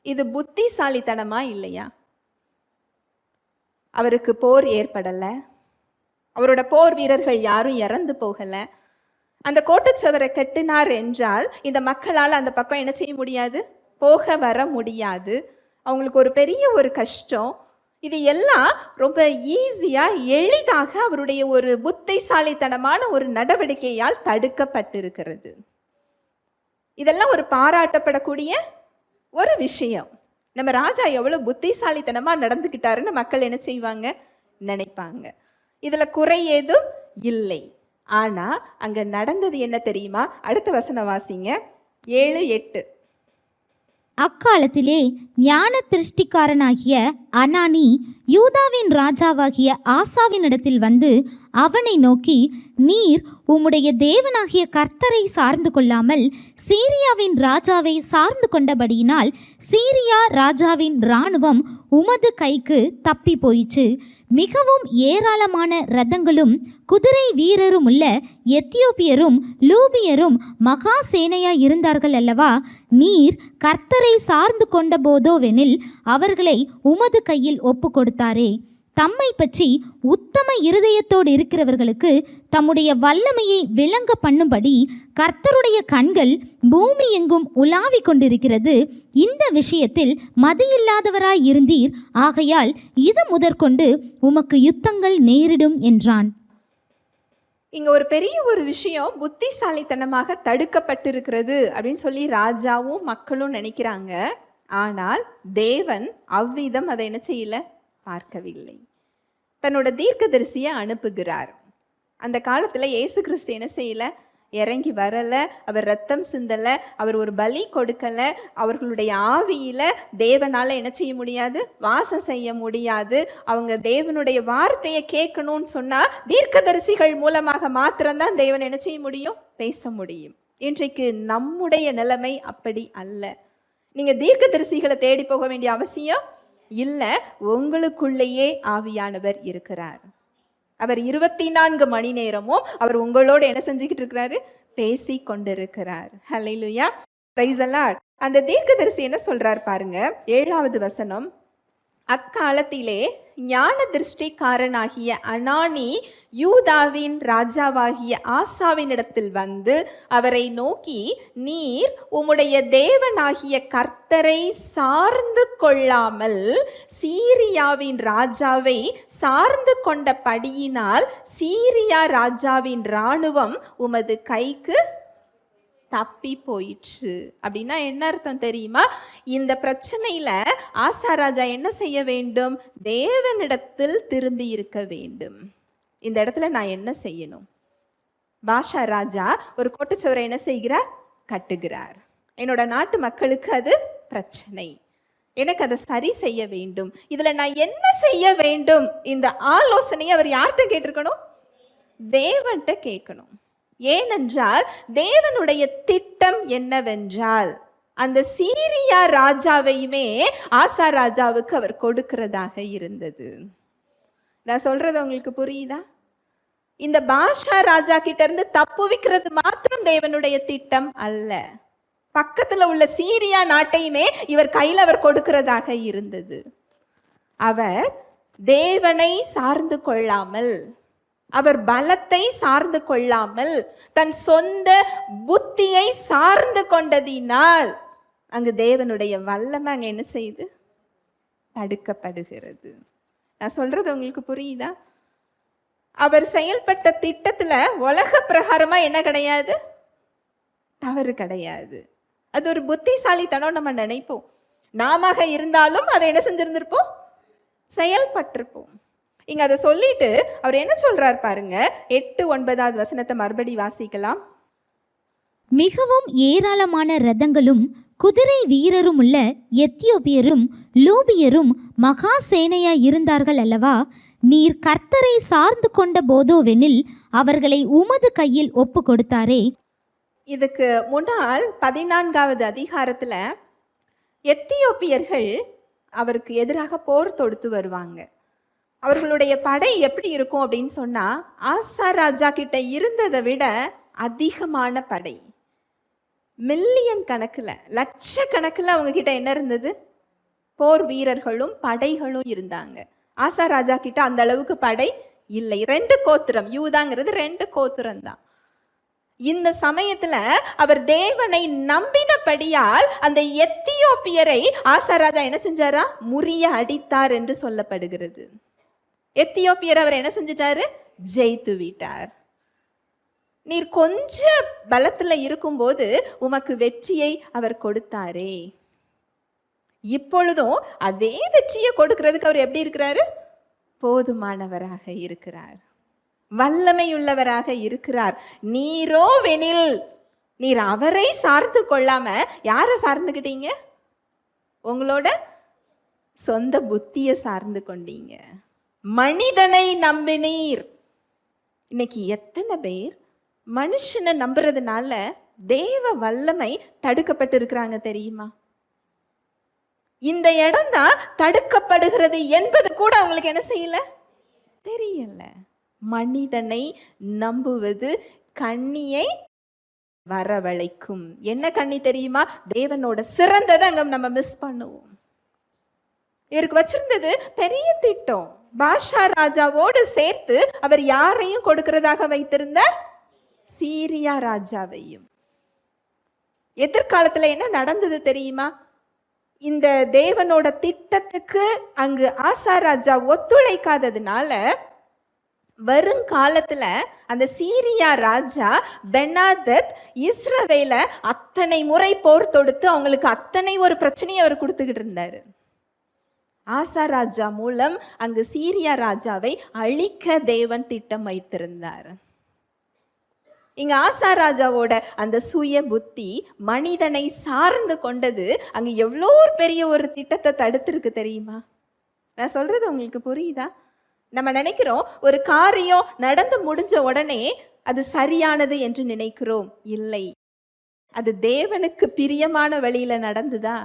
இது புத்திசாலித்தனமா இல்லையா? அவருக்கு போர் ஏற்படல, அவரோட போர் வீரர்கள் யாரும் இறந்து போகல, அந்த கோட்டுச்சுவரை கட்டினார் என்றால் இந்த மக்களால் அந்த பக்கம் என்ன செய்ய முடியாது, போக வர முடியாது. அவங்களுக்கு ஒரு பெரிய ஒரு கஷ்டம். இது எல்லாம் ரொம்ப ஈஸியா எளிதாக அவருடைய ஒரு புத்திசாலித்தனமான ஒரு நடவடிக்கையால் தடுக்கப்பட்டிருக்கிறது. இதெல்லாம் ஒரு பாராட்டப்படக்கூடிய ஒரு விஷயம். நம்ம ராஜா எவ்வளவு புத்திசாலித்தனமா நடந்துக்கிட்டாருன்னு மக்கள் என்ன செய்வாங்க, நினைப்பாங்க. இதுல குறை ஏதும் இல்லை. ஆனா அங்க நடந்தது என்ன தெரியுமா? அடுத்த வசனம் வாசிங்க, 7, 8. அக்காலத்திலே ஞான திருஷ்டிக்காரனாகிய அனானி யூதாவின் ராஜாவாகிய ஆசாவினிடத்தில் வந்து அவனை நோக்கி, நீர் உம்முடைய தேவனாகிய கர்த்தரை சார்ந்து கொள்ளாமல் சீரியாவின் ராஜாவை சார்ந்து கொண்டபடியினால் சீரியா ராஜாவின் இராணுவம் உமது கைக்கு தப்பி போயிற்று. மிகவும் ஏராளமான இரதங்களும் குதிரை வீரரும் உள்ள எத்தியோப்பியரும் லூபியரும் மகா சேனையா இருந்தார்கள் அல்லவா? நீர் கர்த்தரை சார்ந்து கொண்ட போதோவெனில் அவர்களை உமது கையில் ஒப்பு கொடுத்தாரே. தம்மை பற்றி உத்தம இருதயத்தோடு இருக்கிறவர்களுக்கு தம்முடைய வல்லமையை விளங்க பண்ணும்படி கர்த்தருடைய கண்கள் பூமி எங்கும் உலாவிக் கொண்டிருக்கிறது. இந்த விஷயத்தில் மதியில்லாதவராய் இருந்தீர். ஆகையால் இது முதற்கொண்டு உமக்கு யுத்தங்கள் நேரிடும் என்றான். இங்க ஒரு பெரிய ஒரு விஷயம் புத்திசாலித்தனமாக தடுக்கப்பட்டிருக்கிறது அப்படின்னு சொல்லி ராஜாவும் மக்களும் நினைக்கிறாங்க. ஆனால் தேவன் அவ்விதம் அதை என்ன செய்யல, பார்க்கவில்லை. தன்னோட தீர்க்கதரிசியை அனுப்புகிறார். அந்த காலத்துல இயேசு கிறிஸ்து என்ன செய்யல, இறங்கி வரல, அவர் ரத்தம் சிந்தல, அவர் ஒரு பலி கொடுக்கல. அவர்களுடைய ஆவியில தேவனால என்ன செய்ய முடியாது, வாசம் செய்ய முடியாது. அவங்க தேவனுடைய வார்த்தையை கேட்கணும்னு சொன்னா தீர்க்கதரிசிகள் மூலமாக மாத்திரம்தான் தேவன் என்ன செய்ய முடியும், பேச முடியும். இன்றைக்கு நம்முடைய நிலைமை அப்படி அல்ல. நீங்க தீர்க்கதரிசிகளை தேடி போக வேண்டிய அவசியம் இல்ல. உங்களுக்குள்ளேயே ஆவியானவர் இருக்கிறார். அவர் 24 மணி நேரமும் அவர் உங்களோட என்ன செஞ்சுக்கிட்டு இருக்கிறாரு, பேசி கொண்டிருக்கிறார். ஹல்லேலூயா, பிரைஸ் தி லார்ட். அந்த தீர்க்கதரிசி என்ன சொல்றார் பாருங்க, 7வது வசனம். அக்காலத்திலே ஞான திருஷ்டிக்காரனாகிய அனானி யூதாவின் ராஜாவாகிய ஆசாவினிடத்தில் வந்து அவரை நோக்கி, நீர் உம்முடைய தேவனாகிய கர்த்தரை சார்ந்து கொள்ளாமல் சீரியாவின் ராஜாவை சார்ந்து கொண்டபடியினால் சீரியா ராஜாவின் இராணுவம் உமது கைக்கு தப்பி போயிற்று. அப்படின்னா என்ன அர்த்தம் தெரியுமா? இந்த பிரச்சனையில ஆசா ராஜா என்ன செய்ய வேண்டும், தேவனிடத்தில் திரும்பி இருக்க வேண்டும். இந்த இடத்துல நான் என்ன செய்யணும்? பாஷா ராஜா ஒரு கோட்டுச்சுவரை என்ன செய்கிறார், கட்டுகிறார். என்னோட நாட்டு மக்களுக்கு அது பிரச்சனை, எனக்கு அதை சரி செய்ய வேண்டும். இதுல நான் என்ன செய்ய வேண்டும்? இந்த ஆலோசனையை அவர் யார்கிட்ட கேட்டிருக்கணும், தேவன்கிட்ட கேட்கணும். ஏனென்றால் தேவனுடைய திட்டம் என்னவென்றால் அந்த சீரியா ராஜாவையுமே ஆசா ராஜாவுக்கு அவர் கொடுக்கிறதாக இருந்தது. நான் சொல்றது உங்களுக்கு புரியுதா? இந்த பாஷா ராஜா கிட்ட இருந்து தப்புவிக்கிறது மாத்திரம் தேவனுடைய திட்டம் அல்ல, பக்கத்துல உள்ள சீரியா நாட்டையுமே இவர் கையில் அவர் கொடுக்கிறதாக இருந்தது. அவர் தேவனை சார்ந்து கொள்ளாமல், அவர் பலத்தை சார்ந்து கொள்ளாமல், தன் சொந்த புத்தியை சார்ந்து கொண்டதினால் அங்கு தேவனுடைய வல்லமை அங்க என்ன செய்து, தடுக்கப்படுகிறது. நான் சொல்றது உங்களுக்கு புரியுதா? அவர் செயல்பட்ட திட்டத்துல உலக பிரகாரமா என்ன கிடையாது, தவறு கிடையாது. அது ஒரு புத்திசாலித்தனம் நம்ம நினைப்போம். நாம இருந்தாலும் அதை என்ன செஞ்சிருந்திருப்போம், செயல்பட்டிருப்போம். இங்க அதை சொல்லிட்டு அவர் என்ன சொல்றார் பாருங்க, 8, 9வது வசனத்தை மறுபடி வாசிக்கலாம். மிகவும் ஏராளமான இரதங்களும் குதிரை வீரரும் உள்ள எத்தியோப்பியரும் லூபியரும் மகா சேனையா இருந்தார்கள் அல்லவா? நீர் கர்த்தரை சார்ந்து கொண்ட போதோவெனில் அவர்களை உமது கையில் ஒப்பு கொடுத்தாரே. இதுக்கு முன்னால் 14வது அதிகாரத்துல எத்தியோப்பியர்கள் அவருக்கு எதிராக போர் தொடுத்து வருவாங்க. அவர்களுடைய படை எப்படி இருக்கும் அப்படின்னு சொன்னா, ஆசா ராஜா கிட்ட இருந்ததை விட அதிகமான படை, மில்லியன் கணக்குல, லட்சக்கணக்கில் அவங்க கிட்ட என்ன இருந்தது, போர் வீரர்களும் படைகளும் இருந்தாங்க. ஆசா ராஜா கிட்ட அந்த அளவுக்கு படை இல்லை. 2 கோத்திரம், யூதாங்கிறது 2 கோத்திரம் தான். இந்த சமயத்துல அவர் தேவனை நம்பினபடியால் அந்த எத்தியோப்பியரை ஆசாராஜா என்ன செஞ்சாரா? முறிய அடித்தார் என்று சொல்லப்படுகிறது. எத்தியோப்பியர் அவர் என்ன செஞ்சிட்டாரு? ஜெயித்து விட்டார். நீர் கொஞ்ச பலத்துல இருக்கும்போது உமக்கு வெற்றியை அவர் கொடுத்தாரே, இப்பொழுதும் அதே வெற்றியை கொடுக்கிறதுக்கு அவர் எப்படி இருக்கிறாரு? போதுமானவராக இருக்கிறார், வல்லமையுள்ளவராக இருக்கிறார். நீரோவெனில், நீர் அவரை சார்ந்து கொள்ளாம யாரை சார்ந்துக்கிட்டீங்க? உங்களோட சொந்த புத்தியை சார்ந்து கொண்டீங்க, மனிதனை நம்பினீர். இன்னைக்கு எத்தனை பேர் மனுஷனை நம்புறதுனால தேவ வல்லமை தடுக்கப்பட்டு இருக்கிறாங்க தெரியுமா? இந்த இடம் தான் தடுக்கப்படுகிறது என்பது கூட அவங்களுக்கு என்ன செய்யல, தெரியல. மனிதனை நம்புவது கண்ணியை வரவழைக்கும். என்ன கண்ணி தெரியுமா? தேவனோட சிறந்ததை அங்க நம்ம மிஸ் பண்ணுவோம். இவருக்கு வச்சிருந்தது பெரிய திட்டம். பாஷா ராஜாவோடு சேர்த்து அவர் யாரையும் கொடுக்கிறதாக வைத்திருந்தார்? சீரியா ராஜாவையும். எதிர்காலத்துல என்ன நடந்தது தெரியுமா? இந்த தேவனோட திட்டத்துக்கு அங்கு ஆசா ராஜா ஒத்துழைக்காததுனால வருங்காலத்துல அந்த சீரியா ராஜா பெனாதத் இஸ்ரவேல அத்தனை முறை போர் தொடுத்து அவங்களுக்கு அத்தனை ஒரு பிரச்சனையை அவர் கொடுத்துக்கிட்டு இருந்தாரு. ஆசா ராஜா மூலம் அங்கு சீரியா ராஜாவை அழிக்க தேவன் திட்டம் வைத்திருந்தார். இங்க ஆசா ராஜாவோட அந்த சுய புத்தி மனிதனை சார்ந்து கொண்டது அங்க எவ்வளோ பெரிய ஒரு திட்டத்தை தடுத்திருக்கு தெரியுமா? நான் சொல்றது உங்களுக்கு புரியுதா? நம்ம நினைக்கிறோம் ஒரு காரியம் நடந்து முடிஞ்ச உடனே அது சரியானது என்று நினைக்கிறோம். இல்லை, அது தேவனுக்கு பிரியமான வழியில நடந்துதா?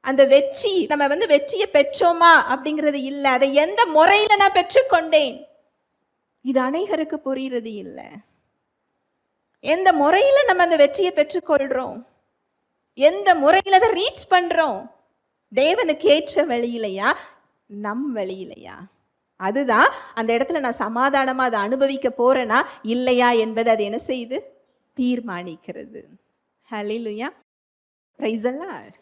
அந்த வெற்றி நம்ம வெற்றியை பெற்றோமா அப்படிங்கிறது இல்லை, அதை எந்த முறையில நான் பெற்றுக்கொண்டேன், இது அநேகருக்கு புரியுறது இல்லை. எந்த முறையில நம்ம அந்த வெற்றியை பெற்றுக்கொள்றோம், எந்த முறையில அதை ரீச் பண்றோம், தேவனுக்கு ஏற்ற வழியிலையா நம் வழியிலையா? அதுதான் அந்த இடத்துல நான் சமாதானமா அதை அனுபவிக்க போறேனா இல்லையா என்பது அது என்ன செய்யுது? தீர்மானிக்கிறது. ஹல்லேலூயா, பிரைஸ் தி லார்ட்.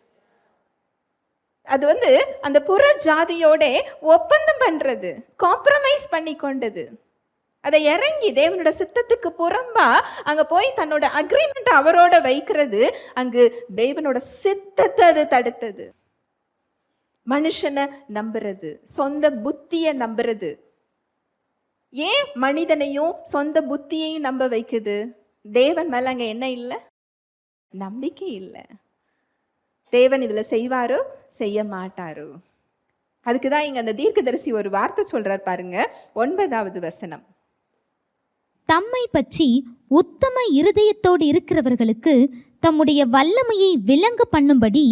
அது அந்த புற ஜாதியோட ஒப்பந்தம் பண்றது, காம்ப்ரமைஸ் பண்ணி கொண்டது. அதை இறங்கி தேவனோட சித்தத்துக்கு புறம்பா அங்க போய் தன்னோட அக்ரிமெண்ட் அவரோட வைக்கிறது அங்கு தேவனோட சித்தத்தை அது தடுத்தது. மனுஷனை நம்புறது, சொந்த புத்தியை நம்புறது. ஏன் மனிதனையும் சொந்த புத்தியையும் நம்ப வைக்குது? தேவன் மேல அங்க என்ன இல்லை? நம்பிக்கை இல்லை. தேவன் இதுல செய்வாரோ செய்ய மாட்டாரோ? அதுக்குதான் இங்க அந்த தீர்க்கதரிசி ஒரு வார்த்தை சொல்றார் பாருங்க, 9வது வசனம். தம்மை பற்றி உத்தம இருதயத்தோடு இருக்கிறவர்களுக்கு தம்முடைய வல்லமையை விளங்க பண்ணும்படி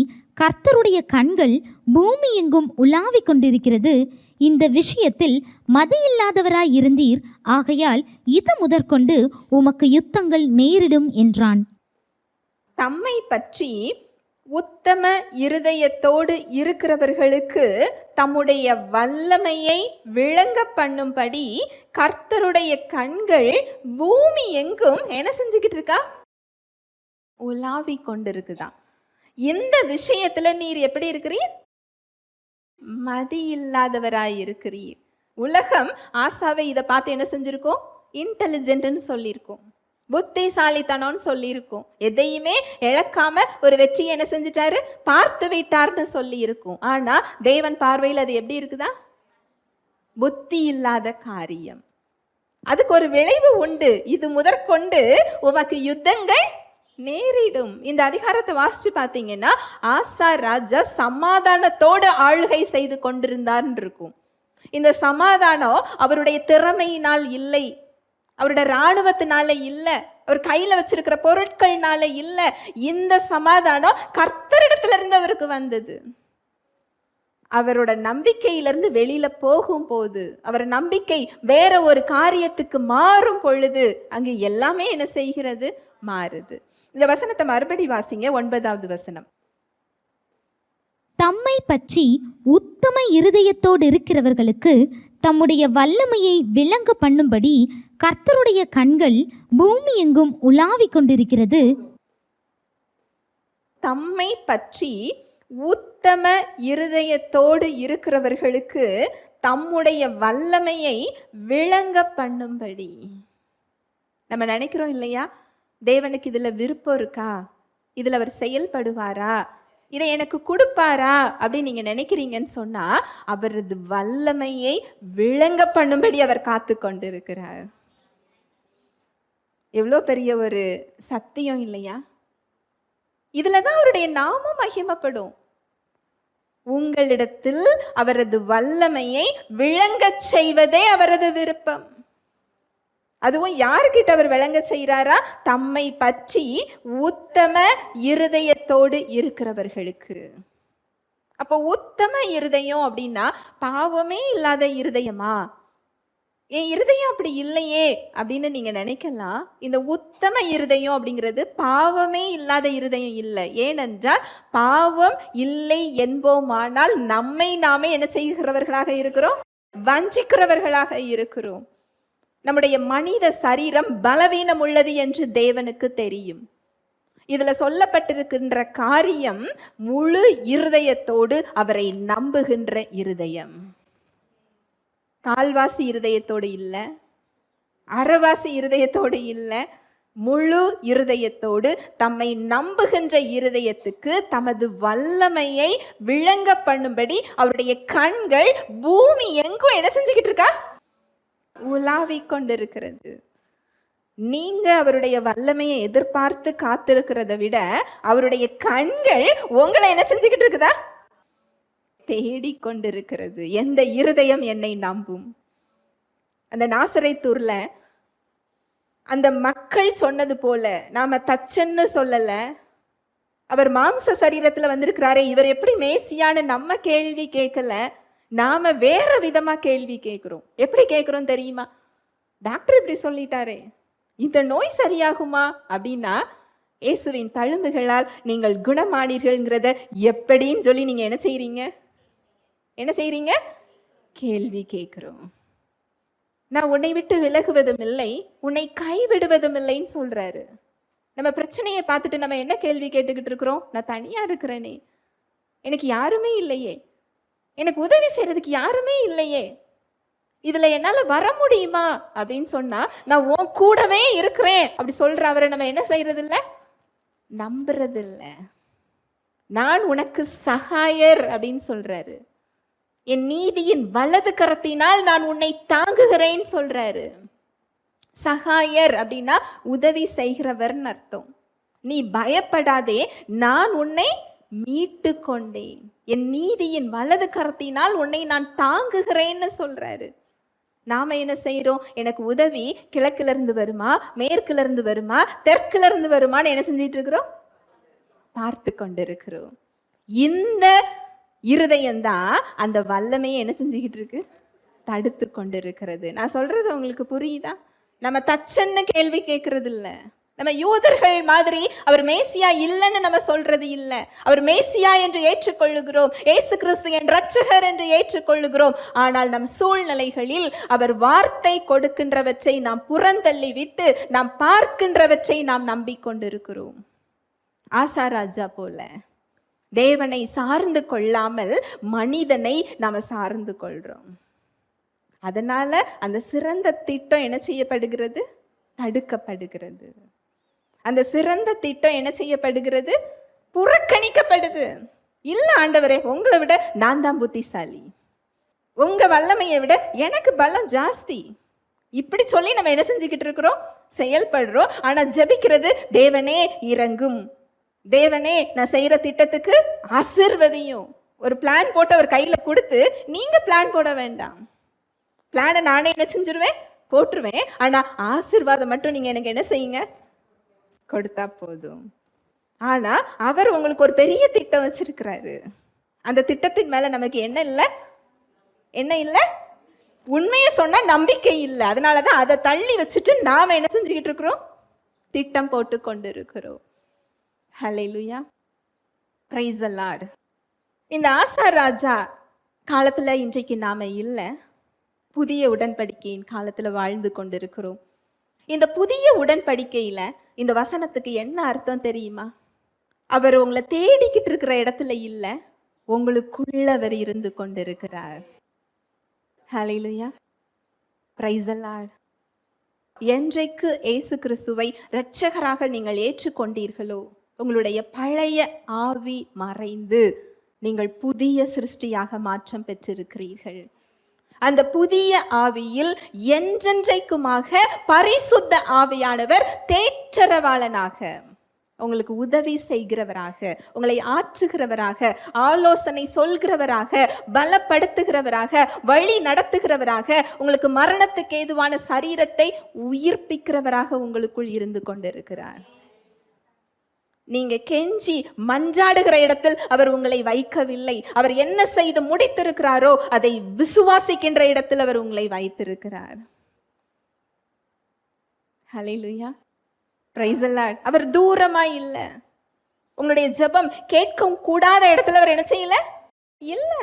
கர்த்தருடைய கண்கள் பூமி எங்கும் உலாவிக் கொண்டிருக்கிறது. இந்த விஷயத்தில் மதியில்லாதவராய் இருந்தீர், ஆகையால் இது முதற்கொண்டு உமக்கு யுத்தங்கள் நேரிடும் என்றான். தம்மை பற்றி உத்தம இருதயத்தோடு இருக்கிறவர்களுக்கு தம்முடைய வல்லமையை விளங்க பண்ணும்படி கர்த்தருடைய கண்கள் பூமி எங்கும் என்ன செஞ்சுக்கிட்டு இருக்கா? உலாவி கொண்டிருக்குதான். இந்த விஷயத்துல நீர் எப்படி இருக்கிறீர்? மதி இல்லாதவராய் இருக்கிறீர். உலகம் ஆசாவை இதை பார்த்து என்ன செஞ்சிருக்கோம்? இன்டெலிஜென்ட்னு சொல்லியிருக்கோம், புத்திசாலித்தனம்னு சொல்லியிருக்கோம். எதையுமே இழக்காம ஒரு வெற்றியை என்ன செஞ்சிட்டாரு? பார்த்து விட்டார்னு சொல்லி இருக்கும். ஆனா தேவன் பார்வையில் அது எப்படி இருக்குதா? புத்தி இல்லாத காரியம். அதுக்கு ஒரு விளைவு உண்டு. இது முதற்கொண்டு உமக்கு யுத்தங்கள் நேரிடும். இந்த அதிகாரத்தை வாசிச்சு பார்த்தீங்கன்னா ஆசா ராஜா சமாதானத்தோடு ஆளுகை செய்து கொண்டிருந்தார்னு இருக்கும். இந்த சமாதானம் அவருடைய திறமையினால் இல்லை, அவருடைய இராணுவத்தினால இல்லை, அவர் கையில வச்சிருக்கிற பொருட்கள்னால இல்லை. இந்த சமாதானம் கர்த்தரிடத்துல இருந்து அவருக்கு வந்தது. அவரோட நம்பிக்கையிலிருந்து வெளியில போகும் போது, அவர் நம்பிக்கை வேற ஒரு காரியத்துக்கு மாறும் பொழுது அங்கு எல்லாமே என்ன செய்கிறது? மாறுது. இந்த வசனத்தை மறுபடி வாசிங்க, 9வது வசனம். தம்மை பற்றி உத்தம இருதயத்தோடு இருக்கிறவர்களுக்கு தம்முடைய வல்லமையை விளங்க பண்ணும்படி கர்த்தருடைய கண்கள் பூமி எங்கும் உலாவிக் கொண்டிருக்கிறது. தம்மை பற்றி உத்தம இருதயத்தோடு இருக்கிறவர்களுக்கு தம்முடைய வல்லமையை விளங்க பண்ணும்படி. நம்ம நினைக்கிறோம் இல்லையா, தேவனுக்கு இதுல விருப்பம் இருக்கா, இதுல அவர் செயல்படுவாரா, இதை எனக்கு கொடுப்பாரா அப்படின்னு நீங்க நினைக்கிறீங்கன்னு சொன்னா, அவரது வல்லமையை விளங்க பண்ணும்படி அவர் காத்து கொண்டிருக்கிறார். எவ்வளோ பெரிய ஒரு சத்தியம் இல்லையா? இதுலதான் அவருடைய நாமம் மகிமைப்படும். உங்களிடத்தில் அவரது வல்லமையை விளங்கச் செய்வதே அவரது விருப்பம். அதுவும் யாருக்கிட்ட அவர் விளங்க செய்கிறாரா? தம்மை பற்றி உத்தம இருதயத்தோடு இருக்கிறவர்களுக்கு. அப்போ உத்தம இருதயம் அப்படின்னா பாவமே இல்லாத இருதயமா? என் இருதயம் அப்படி இல்லையே அப்படின்னு நீங்க நினைக்கலாம். இந்த உத்தம இருதயம் அப்படிங்கிறது பாவமே இல்லாத இருதயம் இல்லை. ஏனென்றால் பாவம் இல்லை என்போமானால் நம்மை நாமே என்ன செய்கிறவர்களாக இருக்கிறோம்? வஞ்சிக்கிறவர்களாக இருக்கிறோம். நம்முடைய மனித சரீரம் பலவீனம் உள்ளது என்று தேவனுக்கு தெரியும். இதுல சொல்லப்பட்டிருக்கின்ற காரியம் முழு இருதயத்தோடு அவரை நம்புகின்ற இருதயம். கால்வாசி இருதயத்தோடு இல்லை, அரைவாசி இருதயத்தோடு இல்லை, முழு இருதயத்தோடு தம்மை நம்புகின்ற இருதயத்துக்கு தமது வல்லமையை விளங்க பண்ணும்படி அவருடைய கண்கள் பூமி எங்கும் என்ன செஞ்சுக்கிட்டு இருக்கா? உலாவிக் கொண்டிருக்கிறது. நீங்க அவருடைய வல்லமையை எதிர்பார்த்து காத்திருக்கிறத விட அவருடைய கண்கள் உங்களை என்ன செஞ்சுக்கிட்டு இருக்குதா? தேடிக்கொண்டிருக்கிறது. எந்த இருதயம் என்னை நம்பும்? அந்த நாசரேத்தூர்ல அந்த மக்கள் சொன்னது போல நாம தச்சன்னு சொல்லல, அவர் மாம்ச சரீரத்துல வந்திருக்கிறாரே, இவர் எப்படி மேசியான்னு நம்ம கேள்வி கேட்கல. நாம வேற விதமா கேள்வி கேட்கிறோம். எப்படி கேட்கிறோம் தெரியுமா? டாக்டர் இப்படி சொல்லிட்டாரே, இந்த நோய் சரியாகுமா அப்படின்னா, இயேசுவின் தழும்புகளால் நீங்கள் குணமானீர்கள்ங்கிறத எப்படின்னு சொல்லி நீங்க என்ன செய்றீங்க? கேள்வி கேட்கிறோம். நான் உன்னை விட்டு விலகுவதும் இல்லை, உன்னை கைவிடுவதும் இல்லைன்னு சொல்றாரு. நம்ம பிரச்சனையை பார்த்துட்டு நம்ம என்ன கேள்வி கேட்டுக்கிட்டு இருக்கிறோம்? நான் தனியா இருக்கிறேனே, எனக்கு யாருமே இல்லையே, எனக்கு உதவி செய்யறதுக்கு யாருமே இல்லையே, இதுல என்னால வர முடியுமா அப்படின்னு சொன்னா, நான் உன் கூடவே இருக்கிறேன் அப்படி சொல்ற அவரை நம்ம என்ன செய்யறது இல்லை? நம்புறது இல்லை. நான் உனக்கு சகாயர் அப்படின்னு சொல்றாரு. என் நீதியின் வலது கரத்தினால் நான் உன்னை தாங்குகிறேன் சொல்றாரு. சகாயர் அப்படின்னா உதவி செய்கிறவர்னு அர்த்தம். நீ பயப்படாதே, நான் உன்னை மீட்டு கொண்டேன், என் நீதியின் வலது கரத்தினால் உன்னை நான் தாங்குகிறேன்னு சொல்றாரு. நாம என்ன செய்யறோம்? எனக்கு உதவி கிழக்குல இருந்து வருமா, மேற்குல இருந்து வருமா, தெற்குல இருந்து வருமான்னு என்ன செஞ்சிட்டு இருக்கிறோம்? பார்த்து கொண்டிருக்கிறோம். இந்த இருதயம்தான் அந்த வல்லமையை என்ன செஞ்சுக்கிட்டு இருக்கு? தடுத்து கொண்டிருக்கிறது. நான் சொல்றது உங்களுக்கு புரியுதா? நம்ம தச்சன்னு கேள்வி கேட்கறது இல்லை. நம்ம யூதர்கள் மாதிரி அவர் மேசியா இல்லைன்னு நம்ம சொல்றது இல்லை. அவர் மேசியா என்று ஏற்றுக்கொள்ளுகிறோம், இயேசு கிறிஸ்து என் இரட்சகர் என்று ஏற்றுக்கொள்ளுகிறோம். ஆனால் நம் சூழ்நிலைகளில் அவர் வார்த்தை கொடுக்கின்றவற்றை நாம் புறந்தள்ளி விட்டு நாம் பார்க்கின்றவற்றை நாம் நம்பிக்கொண்டிருக்கிறோம். ஆசாராஜா போல தேவனை சார்ந்து கொள்ளாமல் மனிதனை நாம சார்ந்து கொள்றோம். அதனால அந்த சிறந்த திட்டம் என்ன செய்யப்படுகிறது? தடுக்கப்படுகிறது. அந்த சிறந்த திட்டம் என்ன செய்யப்படுகிறது? புறக்கணிக்கப்படுது. இல்ல ஆண்டவரே, உங்களை விட நான் தான் புத்திசாலி, உங்க வல்லமையை விட எனக்கு பலம் ஜாஸ்தி, இப்படி சொல்லி நம்ம என்ன செஞ்சுக்கிட்டு இருக்கிறோம்? செயல்படுறோம். ஆனா ஜெபிக்கிறது, தேவனே இறங்கும், தேவனே நான் செய்யற திட்டத்துக்கு ஆசீர்வதியும். ஒரு பிளான் போட்டு அவர் கையில கொடுத்து நீங்க பிளான் போட வேண்டாம். பிளானை நானே என்ன செஞ்சிருவேன்? போட்டுருவேன். ஆனா ஆசீர்வாதம் மட்டும் நீங்க எனக்கு என்ன செய்யுங்க? கொடுத்தா போதும். ஆனா அவர் உங்களுக்கு ஒரு பெரிய திட்டம் வச்சிருக்கிறாரு. அந்த திட்டத்தின் மேல நமக்கு என்ன இல்லை? உண்மையை சொன்னா நம்பிக்கை இல்லை. அதனாலதான் அதை தள்ளி வச்சுட்டு நாம என்ன செஞ்சுக்கிட்டு இருக்கிறோம்? திட்டம் போட்டு கொண்டு இருக்கிறோம். ஹல்லேலூயா, பிரைஸ் தி லார்ட். இந்த ஆசா ராஜா காலத்துல இன்றைக்கு நாம இல்லை. புதிய உடன்படிக்கையின் காலத்துல வாழ்ந்து கொண்டிருக்கிறோம். இந்த புதிய உடன்படிக்கையில இந்த வசனத்துக்கு என்ன அர்த்தம் தெரியுமா? அவர் உங்களை தேடிக்கிட்டு இருக்கிற இடத்துல இல்ல, உங்களுக்குள்ள அவர் இருந்து கொண்டிருக்கிறார். ஹல்லேலூயா, பிரைஸ் தி லார்ட். என்றைக்கு இயேசு கிறிஸ்துவை இரட்சகராக நீங்கள் ஏற்றுக்கொண்டீர்களோ, உங்களுடைய பழைய ஆவி மறைந்து நீங்கள் புதிய சிருஷ்டியாக மாற்றம் பெற்றிருக்கிறீர்கள். அந்த புதிய ஆவியில் என்றென்றைக்குமாக பரிசுத்த ஆவியானவர் தேற்றரவாளனாக, உங்களுக்கு உதவி செய்கிறவராக, உங்களை ஆற்றுகிறவராக, ஆலோசனை சொல்கிறவராக, பலப்படுத்துகிறவராக, வழி நடத்துகிறவராக, உங்களுக்கு மரணத்துக்கு ஏதுவான சரீரத்தை உயிர்ப்பிக்கிறவராக உங்களுக்குள் இருந்து கொண்டிருக்கிறார். நீங்க கெஞ்சி மன்றாடுகிற இடத்தில் அவர் உங்களை வைக்கவில்லை. அவர் என்ன செய்து முடித்திருக்கிறாரோ அதை விசுவாசிக்கின்ற இடத்தில் அவர் உங்களை வைத்திருக்கிறார். ஹல்லேலூயா, பிரைஸ் தி லார்ட். அவர் தூரமா இல்ல. உங்களுடைய ஜெபம் கேட்கும் கூடாத இடத்துல அவர் என்ன செய்யல இல்ல.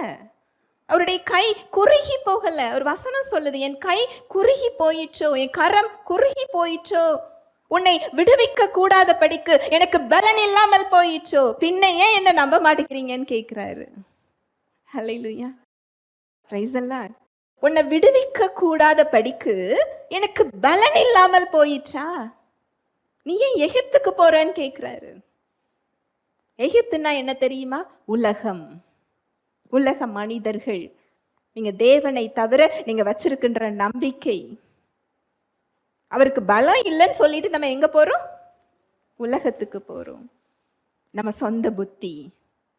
அவருடைய கை குறுகி போகல. ஒரு வசனம் சொல்லுது, என் கை குறுகி போயிற்றோ, என் கரம் குறுகி போயிற்றோ, உன்னை விடுவிக்க கூடாத படிக்கு எனக்கு பலன் இல்லாமல் போயிற்றோ, பின்ன ஏன் என்ன நம்ப மாட்டேங்கிறீங்கன்னு கேட்கிறாரு. ஹல்லேலூயா, பிரைஸ் தி லார்ட். உன்னை விடுவிக்க கூடாத படிக்கு எனக்கு பலன் இல்லாமல் போயிற்றா, நீ ஏன் எகிப்துக்கு போறன்னு கேட்கிறாரு. எகிப்துன்னா என்ன தெரியுமா? உலகம், உலக மனிதர்கள். நீங்க தேவனை தவிர நீங்க வச்சிருக்கின்ற நம்பிக்கை. அவருக்கு பலம் இல்லைன்னு சொல்லிட்டு நம்ம எங்க போறோம்? உலகத்துக்கு போறோம். நம்ம சொந்த புத்தி,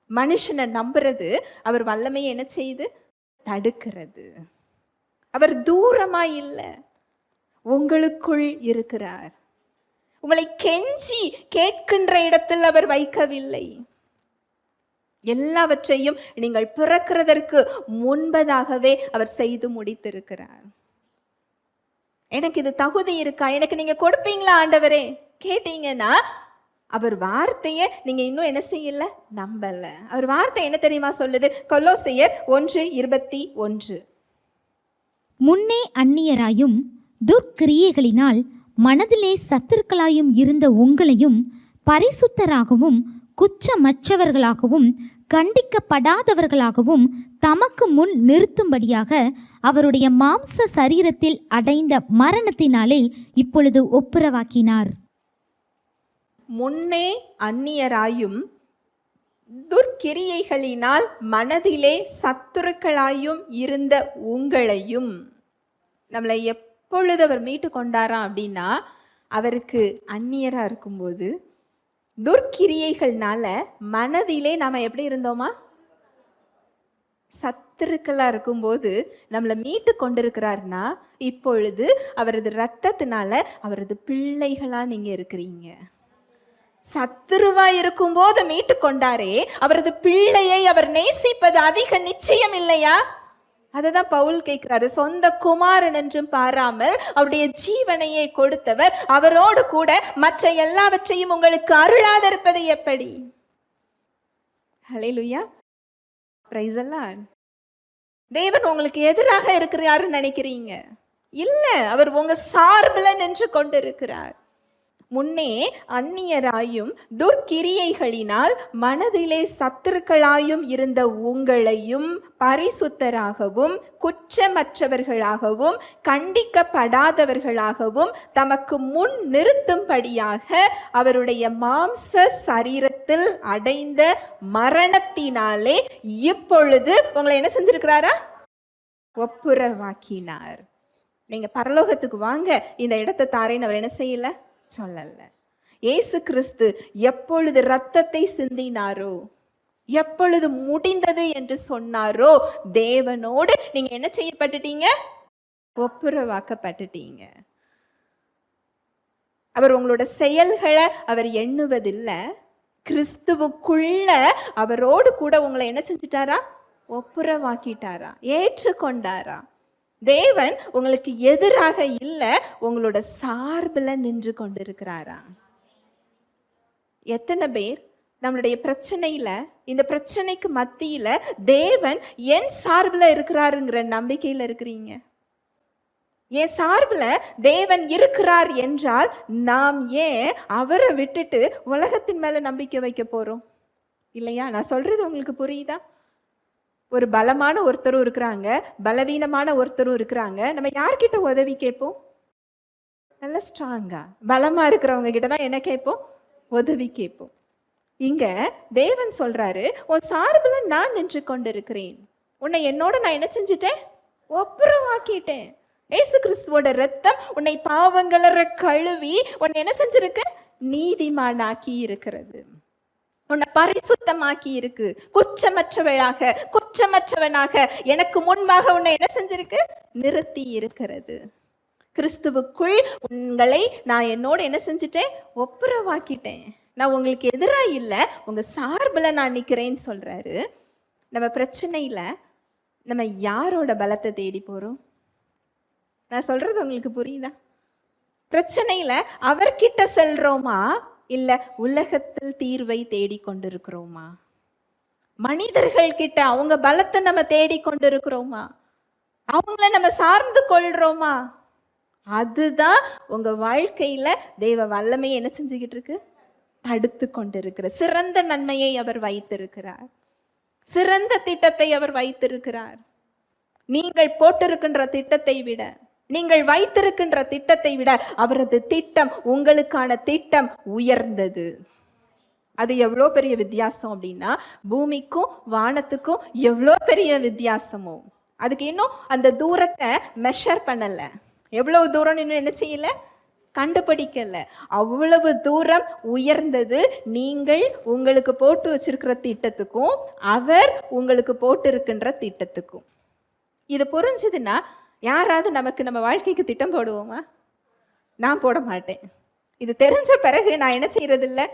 மனுஷனை நம்புறது அவர் வல்லமையை என்ன செய்யுது? தடுக்கிறது. அவர் தூரமா இல்லை, உங்களுக்குள் இருக்கிறார். உங்களை கெஞ்சி கேட்கின்ற இடத்தில் அவர் வைக்கவில்லை. எல்லாவற்றையும் நீங்கள் பிறக்கிறதற்கு முன்பதாகவே அவர் செய்து முடித்திருக்கிறார். எனக்கு இது தகுதி இருக்கா, எனக்கு நீங்க கொடுப்பீங்களா ஆண்டவரே கேட்டீங்கன்னா, அவர் வார்த்தையை நீங்க இன்னும் என்ன செய்யல? நம்பல. அவர் வார்த்தை என்ன தெரியுமா சொல்லுது? கொலோசையர் 1:21. முன்னே அந்நியராயும் துர்க்கிரியைகளினால் மனதிலே சத்துருக்களாயும் இருந்த உங்களையும் பரிசுத்தராகவும் குற்றமற்றவர்களாகவும் கண்டிக்கப்படாதவர்களாகவும் தமக்கு முன் நிறுத்தும்படியாக அவருடைய மாம்ச சரீரத்தில் அடைந்த மரணத்தினாலே இப்பொழுது ஒப்புரவாக்கினார். முன்னே அந்நியராயும் துர்க்கிரியைகளினால் மனதிலே சத்துருக்களாயும் இருந்த உங்களையும், நம்மளை எப்பொழுது அவர் மீட்டு கொண்டாராம் அப்படின்னா, அவருக்கு அந்நியரா இருக்கும்போது துர்க்கிரியைகள்னால மனதிலே நாம எப்படி இருந்தோமா? சத்துருக்களா இருக்கும்போது நம்மளை மீட்டு கொண்டிருக்கிறார்னா, இப்பொழுது அவரது இரத்தத்தினால அவரது பிள்ளைகளா நீங்க இருக்கிறீங்க. சத்துருவா இருக்கும்போது மீட்டு கொண்டாரே, அவரது பிள்ளையை அவர் நேசிப்பது அதிக நிச்சயம் இல்லையா? அததான் பவுல் கேட்கிறாரு. சொந்த குமாரன் என்றும் பாராமல் அவருடைய ஜீவனையை கொடுத்தவர் அவரோடு கூட மற்ற எல்லாவற்றையும் உங்களுக்கு அருளாதிருப்பது எப்படி? ஹல்லேலூயா, பிரைஸ் தி லார்ட். தேவன் உங்களுக்கு எதிராக இருக்கிறாருன்னு நினைக்கிறீங்க? இல்ல, அவர் உங்க சார்பில் நின்று கொண்டிருக்கிறார். முன்னே அந்நியராயும் துர்க்கிரியைகளினால் மனதிலே சத்துருக்களாயும் இருந்த உங்களையும் பரிசுத்தராகவும் குற்றமற்றவர்களாகவும் கண்டிக்கப்படாதவர்களாகவும் தமக்கு முன் நிறுத்தும்படியாக அவருடைய மாம்ச சரீரத்தில் அடைந்த மரணத்தினாலே இப்பொழுது உங்களை என்ன செஞ்சிருக்கிறாரா? ஒப்புரவாக்கினார். நீங்க பரலோகத்துக்கு வாங்க, இந்த இடத்தை தாரேன்னு அவர் என்ன செய்யல? சொல்லல. இயேசு கிறிஸ்து எப்பொழுது இரத்தத்தை சிந்தினாரோ, எப்பொழுது முடிந்தது என்று சொன்னாரோ, தேவனோடு நீங்க என்ன செய்யப்பட்டுட்டீங்க? ஒப்புரவாக்கப்பட்டுட்டீங்க. அவர் உங்களோட செயல்களை அவர் எண்ணுவதில்லை. கிறிஸ்துவுக்குள்ள அவரோடு கூட உங்களை என்ன செஞ்சுட்டாரா? ஒப்புரவாக்கிட்டாரா, ஏற்றுக்கொண்டாரா. தேவன் உங்களுக்கு எதிராக இல்ல, உங்களோட சார்பில் நின்று கொண்டிருக்கிறாரா. எத்தனை பேர் நம்மளுடைய பிரச்சனையில, இந்த பிரச்சனைக்கு மத்தியில தேவன் என் சார்பில் இருக்கிறாருங்கிற நம்பிக்கையில இருக்கிறீங்க? என் சார்புல தேவன் இருக்கிறார் என்றால் நாம் ஏன் அவரை விட்டுட்டு உலகத்தின் மேல நம்பிக்கை வைக்க போறோம்? இல்லையா? நான் சொல்றது உங்களுக்கு புரியுதா? ஒரு பலமான ஒருத்தரும் இருக்கிறாங்க, பலவீனமான ஒருத்தரும் இருக்கிறாங்க. நம்ம யார்கிட்ட உதவி கேட்போம்? நல்ல ஸ்ட்ராங்கா பலமா இருக்கிறவங்க கிட்ட தான் என்ன கேட்போம்? உதவி கேட்போம். இங்க தேவன் சொல்றாரு, உன் சார்புல நான் நின்று கொண்டிருக்கிறேன். உன்னை என்னோட நான் என்ன செஞ்சுட்டேன்? ஒப்புரவாக்கிட்டேன். ஏசு கிறிஸ்துவோட ரத்தம் உன்னை பாவங்களற கழுவி உன்னை என்ன செஞ்சிருக்கு? நீதிமானாக்கி இருக்கிறது. உன்னை பரிசுத்தமாக்கி இருக்கு. குற்றமற்றவனாக எனக்கு முன்பாக உன்னை என்ன செஞ்சிருக்கு? நிறுத்தி இருக்கிறது. கிறிஸ்துவுக்குள் உங்களை நான் என்னோட என்ன செஞ்சுட்டேன்? ஒப்புரவாக்கிட்டேன். நான் உங்களுக்கு எதிராக இல்லை, உங்க சார்புல நான் நிக்கிறேன்னு சொல்றாரு. நம்ம பிரச்சனையில நம்ம யாரோட பலத்தை தேடி போறோம்? நான் சொல்றது உங்களுக்கு புரியுதா? பிரச்சனையில அவர்கிட்ட செல்றோமா, இல்ல உலகத்தில் தீர்வை தேடி கொண்டிருக்கிறோமா? மனிதர்கள் கிட்ட அவங்க பலத்தை நம்ம தேடி கொண்டிருக்கிறோமா? அவங்கள நம்ம சார்ந்து கொள்றோமா? அதுதான் உங்க வாழ்க்கையில தேவ வல்லமையை என்ன செஞ்சுக்கிட்டு இருக்கு? தடுத்து கொண்டிருக்கிற. சிறந்த நன்மையை அவர் வைத்திருக்கிறார். சிறந்த திட்டத்தை அவர் வைத்திருக்கிறார். நீங்கள் போட்டிருக்கின்ற திட்டத்தை விட, நீங்கள் வைத்திருக்கின்ற திட்டத்தை விட அவரது திட்டம், உங்களுக்கான திட்டம் உயர்ந்தது. அது எவ்வளோ பெரிய வித்தியாசம் அப்படின்னா, பூமிக்கும் வானத்துக்கும் எவ்வளோ பெரிய வித்தியாசமோ. அதுக்கு இன்னும் அந்த தூரத்தை மெஷர் பண்ணல. எவ்வளவு தூரம் இன்னும் என்ன செய்யல? கண்டுபிடிக்கல. அவ்வளவு தூரம் உயர்ந்தது நீங்கள் உங்களுக்கு போட்டு வச்சிருக்கிற திட்டத்துக்கும் அவர் உங்களுக்கு போட்டு இருக்கின்ற திட்டத்துக்கும். இது புரிஞ்சுதுன்னா யாராவது நமக்கு நம்ம வாழ்க்கைக்கு திட்டம் போடுவோமா? நான் போட மாட்டேன். இது தெரிஞ்ச பிறகு நான் என்ன செய்யறது இல்லை?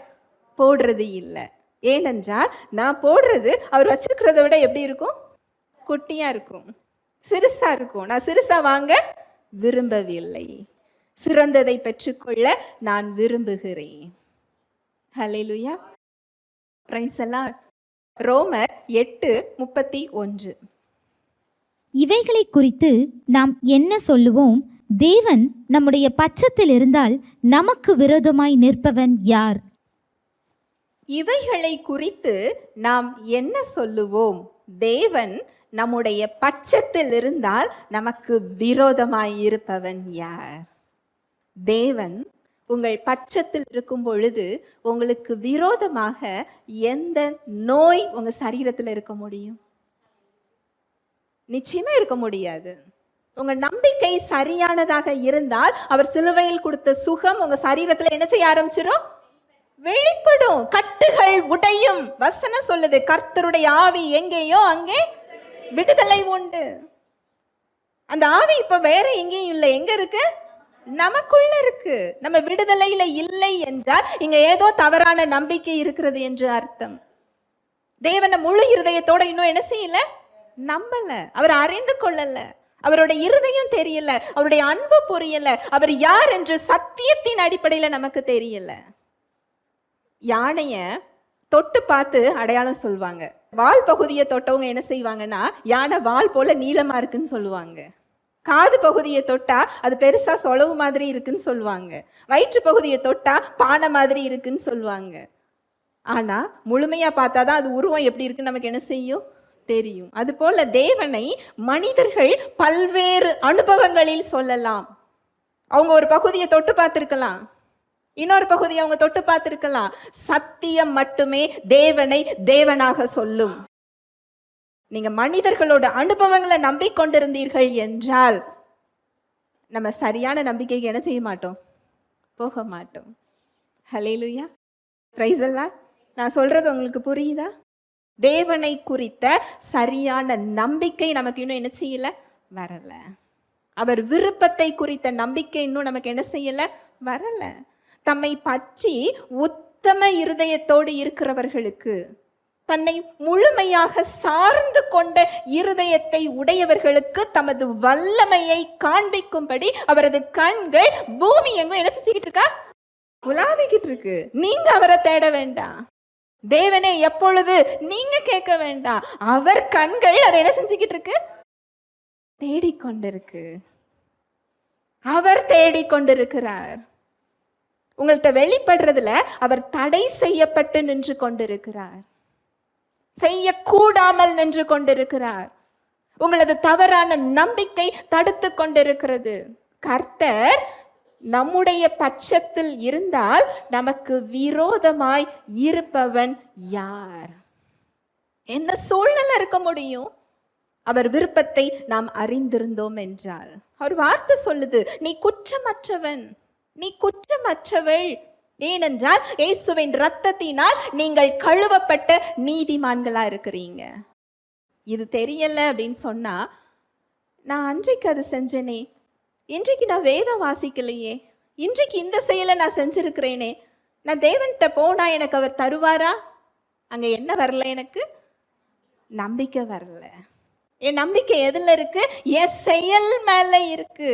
போடுறது இல்லை. ஏனென்றால் நான் போடுறது அவர் வச்சிருக்கிறத விட எப்படி இருக்கும்? குட்டியா இருக்கும், சிறுசா இருக்கும். நான் சிறுசா வாங்க விரும்பவில்லை. சிறந்ததை பெற்றுக்கொள்ள நான் விரும்புகிறேன். ஹல்லேலூயா, பிரைஸ் தி லார்ட். ரோமர் 8:31. இவைகளை குறித்து நாம் என்ன சொல்லுவோம்? தேவன் நம்முடைய பட்சத்தில் இருந்தால் நமக்கு விரோதமாய் நிற்பவன் யார்? இவைகளை குறித்து நாம் என்ன சொல்லுவோம்? தேவன் நம்முடைய பட்சத்தில் இருந்தால் நமக்கு விரோதமாய் இருப்பவன் யார்? தேவன் உங்கள் பட்சத்தில் இருக்கும் பொழுது உங்களுக்கு விரோதமாக எந்த நோய் உங்க சரீரத்தில் இருக்க முடியும்? நிச்சயமா இருக்க முடியாது. உங்க நம்பிக்கை சரியானதாக இருந்தால் அவர் சிலுவையில் கொடுத்த சுகம் உங்க சரீரத்தில் என்ன செய்ய ஆரம்பிச்சிடும்? வெளிப்படும். கட்டுகள் உடையும். வசனம் சொல்லுது, கர்த்தருடைய ஆவி எங்கேயோ அங்கே விடுதலை உண்டு. அந்த ஆவி இப்ப வேற எங்கேயும் இல்லை. எங்க இருக்கு? நமக்குள்ள இருக்கு. நம்ம விடுதலையில இல்லை என்றால் இங்க ஏதோ தவறான நம்பிக்கை இருக்கிறது என்று அர்த்தம். தேவனை முழு இருதயத்தோட இன்னும் என்ன செய்யல? நம்பல. அவர் அறிந்து கொள்ளல. அவருடைய இருதயம் தெரியல. அவருடைய அன்பு புரியல. அவர் யார் என்று சத்தியத்தின் அடிப்படையில நமக்கு தெரியல. யானைய தொட்டு பார்த்து அடையாளம் சொல்லுவாங்க. வால் பகுதியை தொட்டவங்க என்ன செய்வாங்கன்னா, யானை வால் போல நீளமா இருக்குன்னு சொல்லுவாங்க. காது பகுதியை தொட்டா அது பெருசா சொலவு மாதிரி இருக்குன்னு சொல்லுவாங்க. வயிற்று பகுதியை தொட்டா பானை மாதிரி இருக்குன்னு சொல்லுவாங்க. ஆனா முழுமையா பார்த்தாதான் அது உருவம் எப்படி இருக்குன்னு நமக்கு என்ன செய்யும்? தெரியும். அது போல தேவனை மனிதர்கள் பல்வேறு அனுபவங்களில் சொல்லலாம். அவங்க ஒரு பகுதியை தொட்டு பார்த்திருக்கலாம், இன்னொரு பகுதியை அவங்க தொட்டு பார்த்திருக்கலாம். சத்தியம் மட்டுமே தேவனை தேவனாக சொல்லும். நீங்க மனிதர்களோட அனுபவங்களை நம்பிக்கொண்டிருந்தீர்கள் என்றால் நம்ம சரியான நம்பிக்கைக்கு என்ன செய்ய மாட்டோம்? போக மாட்டோம். ஹல்லேலூயா, பிரைஸ் தி லார்ட். நான் சொல்றது உங்களுக்கு புரியுதா? தேவனை குறித்த சரியான நம்பிக்கை நமக்கு இன்னும் என்ன செய்யல? வரல. அவர் விருப்பத்தை குறித்த நம்பிக்கை இன்னும் நமக்கு என்ன செய்யல? வரல. தம்மை பற்றி உத்தம இருதயத்தோடு இருக்கிறவர்களுக்கு, தன்னை முழுமையாக சார்ந்து கொண்ட இருதயத்தை உடையவர்களுக்கு தமது வல்லமையை காண்பிக்கும்படி அவரது கண்கள் பூமி எங்கும் என்ன செஞ்சுக்கிட்டு இருக்கா? உலாவிக்கிட்டு இருக்கு. நீங்க அவரை தேட வேண்டாம். தேவனே எப்பொழுது நீங்க கேட்க வேண்டாம். அவர் கண்கள் அதை என்ன செஞ்சுக்கிட்டு இருக்கு? தேடிக்கொண்டிருக்கு. அவர் தேடிக்கொண்டிருக்கிறார். உங்கள்கிட்ட வெளிப்படுறதுல அவர் தடை செய்யப்பட்டு நின்று கொண்டிருக்கிறார், செய்யக்கூடாமல் நின்று கொண்டிருக்கிறார். உங்களது தவறான நம்பிக்கை தடுத்து கொண்டிருக்கிறது. கர்த்தர் நம்முடைய பட்சத்தில் இருந்தால் நமக்கு விரோதமாய் இருப்பவன் யார்? என்ன சூழ்நிலை இருக்க முடியும்? அவர் விருப்பத்தை நாம் அறிந்திருந்தோம் என்றால். அவர் வார்த்தை சொல்லுது, நீ குற்றமற்றவன், நீ குற்றமற்றவள். ஏனென்றால் இயேசுவின் இரத்தத்தினால் நீங்கள் கழுவப்பட்ட நீதிமான்களா இருக்கிறீங்க. இது தெரியல அப்படின்னு சொன்னா, நான் அன்றைக்கு அது செஞ்சேனே, இன்றைக்கு நான் வேதம் வாசிக்கலையே, இன்றைக்கு இந்த செயலை நான் செஞ்சிருக்கிறேனே, நான் தேவன்கிட்ட போனா எனக்கு அவர் தருவாரா? அங்க என்ன வரல? எனக்கு நம்பிக்கை வரல. என் நம்பிக்கை எதுல இருக்கு? என் செயல் மேல இருக்கு.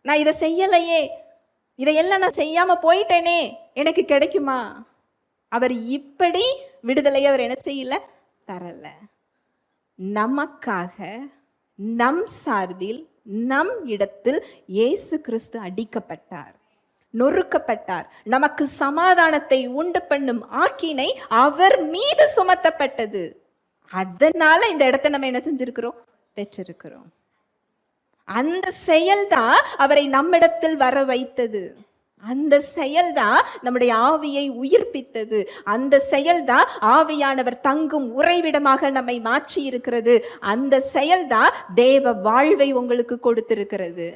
நான் இதை செய்யலையே, இதையெல்லாம் நான் செய்யாம போயிட்டேனே, எனக்கு கிடைக்குமா? அவர் இப்படி விடுதலை அவர் என்ன செய்யல? தரல. நமக்காக நம் சார்பில் நம் இடத்தில் இயேசு கிறிஸ்து அடிக்கப்பட்டார், நொறுக்கப்பட்டார். நமக்கு சமாதானத்தை உண்டு பண்ணும் ஆக்கினை அவர் மீது சுமத்தப்பட்டது. அதனால இந்த இடத்தை நம்ம என்ன செஞ்சிருக்கிறோம்? பெற்றிருக்கிறோம். அந்த செயல்தான் அவரை நம்மிடத்தில் வர வைத்தது. அந்த செயல்தான் நம்முடைய ஆவியை உயிர்ப்பித்தது. அந்த செயல்தான் ஆவியானவர் தங்கும் உறைவிடமாக நம்மை மாற்றி இருக்கிறது. அந்த செயல்தான் தேவ வாழ்வை உங்களுக்கு கொடுத்திருக்கிறது.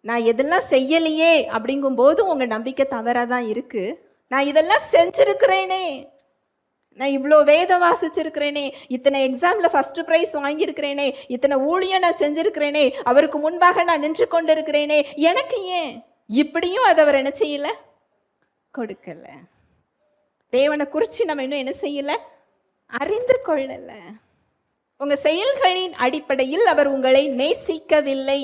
நான் இதெல்லாம் செய்யலையே அப்படிங்கும் போது உங்க நம்பிக்கை தவறாதான் இருக்கு. நான் இதெல்லாம் செஞ்சிருக்கிறேனே, நான் இவ்வளோ வேதம் வாசிச்சிருக்கிறேனே, இத்தனை எக்ஸாம்ல ஃபர்ஸ்ட் ப்ரைஸ் வாங்கியிருக்கிறேனே, இத்தனை ஊழியம் நான் செஞ்சிருக்கிறேனே, அவருக்கு முன்பாக நான் நின்று கொண்டிருக்கிறேனே, எனக்கு ஏன் இப்படியும் அதை அவர் என்ன செய்யல? கொடுக்கல. தேவனை குறித்து நம்ம இன்னும் என்ன செய்யல? அறிந்து கொள்ளல. உங்க செயல்களின் அடிப்படையில் அவர் உங்களை நேசிக்கவில்லை.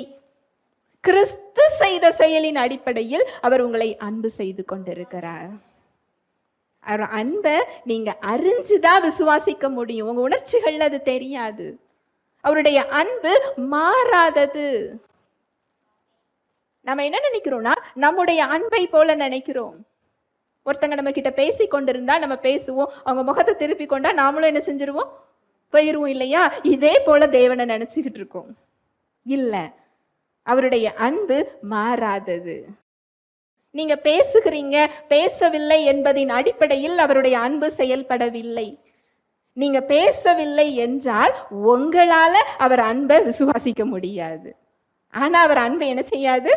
கிறிஸ்து செய்த செயலின் அடிப்படையில் அவர் உங்களை அன்பு செய்து கொண்டிருக்கிறார். அவர் அன்பை நீங்க அறிஞ்சுதான் விசுவாசிக்க முடியும். உங்க உணர்ச்சிகள் அது தெரியாது. அவருடைய அன்பு மாறாதது. நம்ம என்ன நினைக்கிறோம்னா, நம்முடைய அன்பை போல நினைக்கிறோம். ஒருத்தங்க நம்ம கிட்ட பேசி கொண்டிருந்தா நம்ம பேசுவோம், அவங்க முகத்தை திருப்பி கொண்டா நாமளும் என்ன செஞ்சிருவோம்? போயிருவோம் இல்லையா? இதே போல தேவனை நினைச்சுக்கிட்டு இருக்கோம். இல்ல, அவருடைய அன்பு மாறாதது. நீங்க பேசுகிறீங்க, பேசவில்லை என்பதின் அடிப்படையில் அவருடைய அன்பு செயல்படவில்லை. நீங்க பேசவில்லை என்றால் உங்களால அவர் அன்பை விசுவாசிக்க முடியாது. ஆனா அவர் அன்பு என்ன செய்யாது?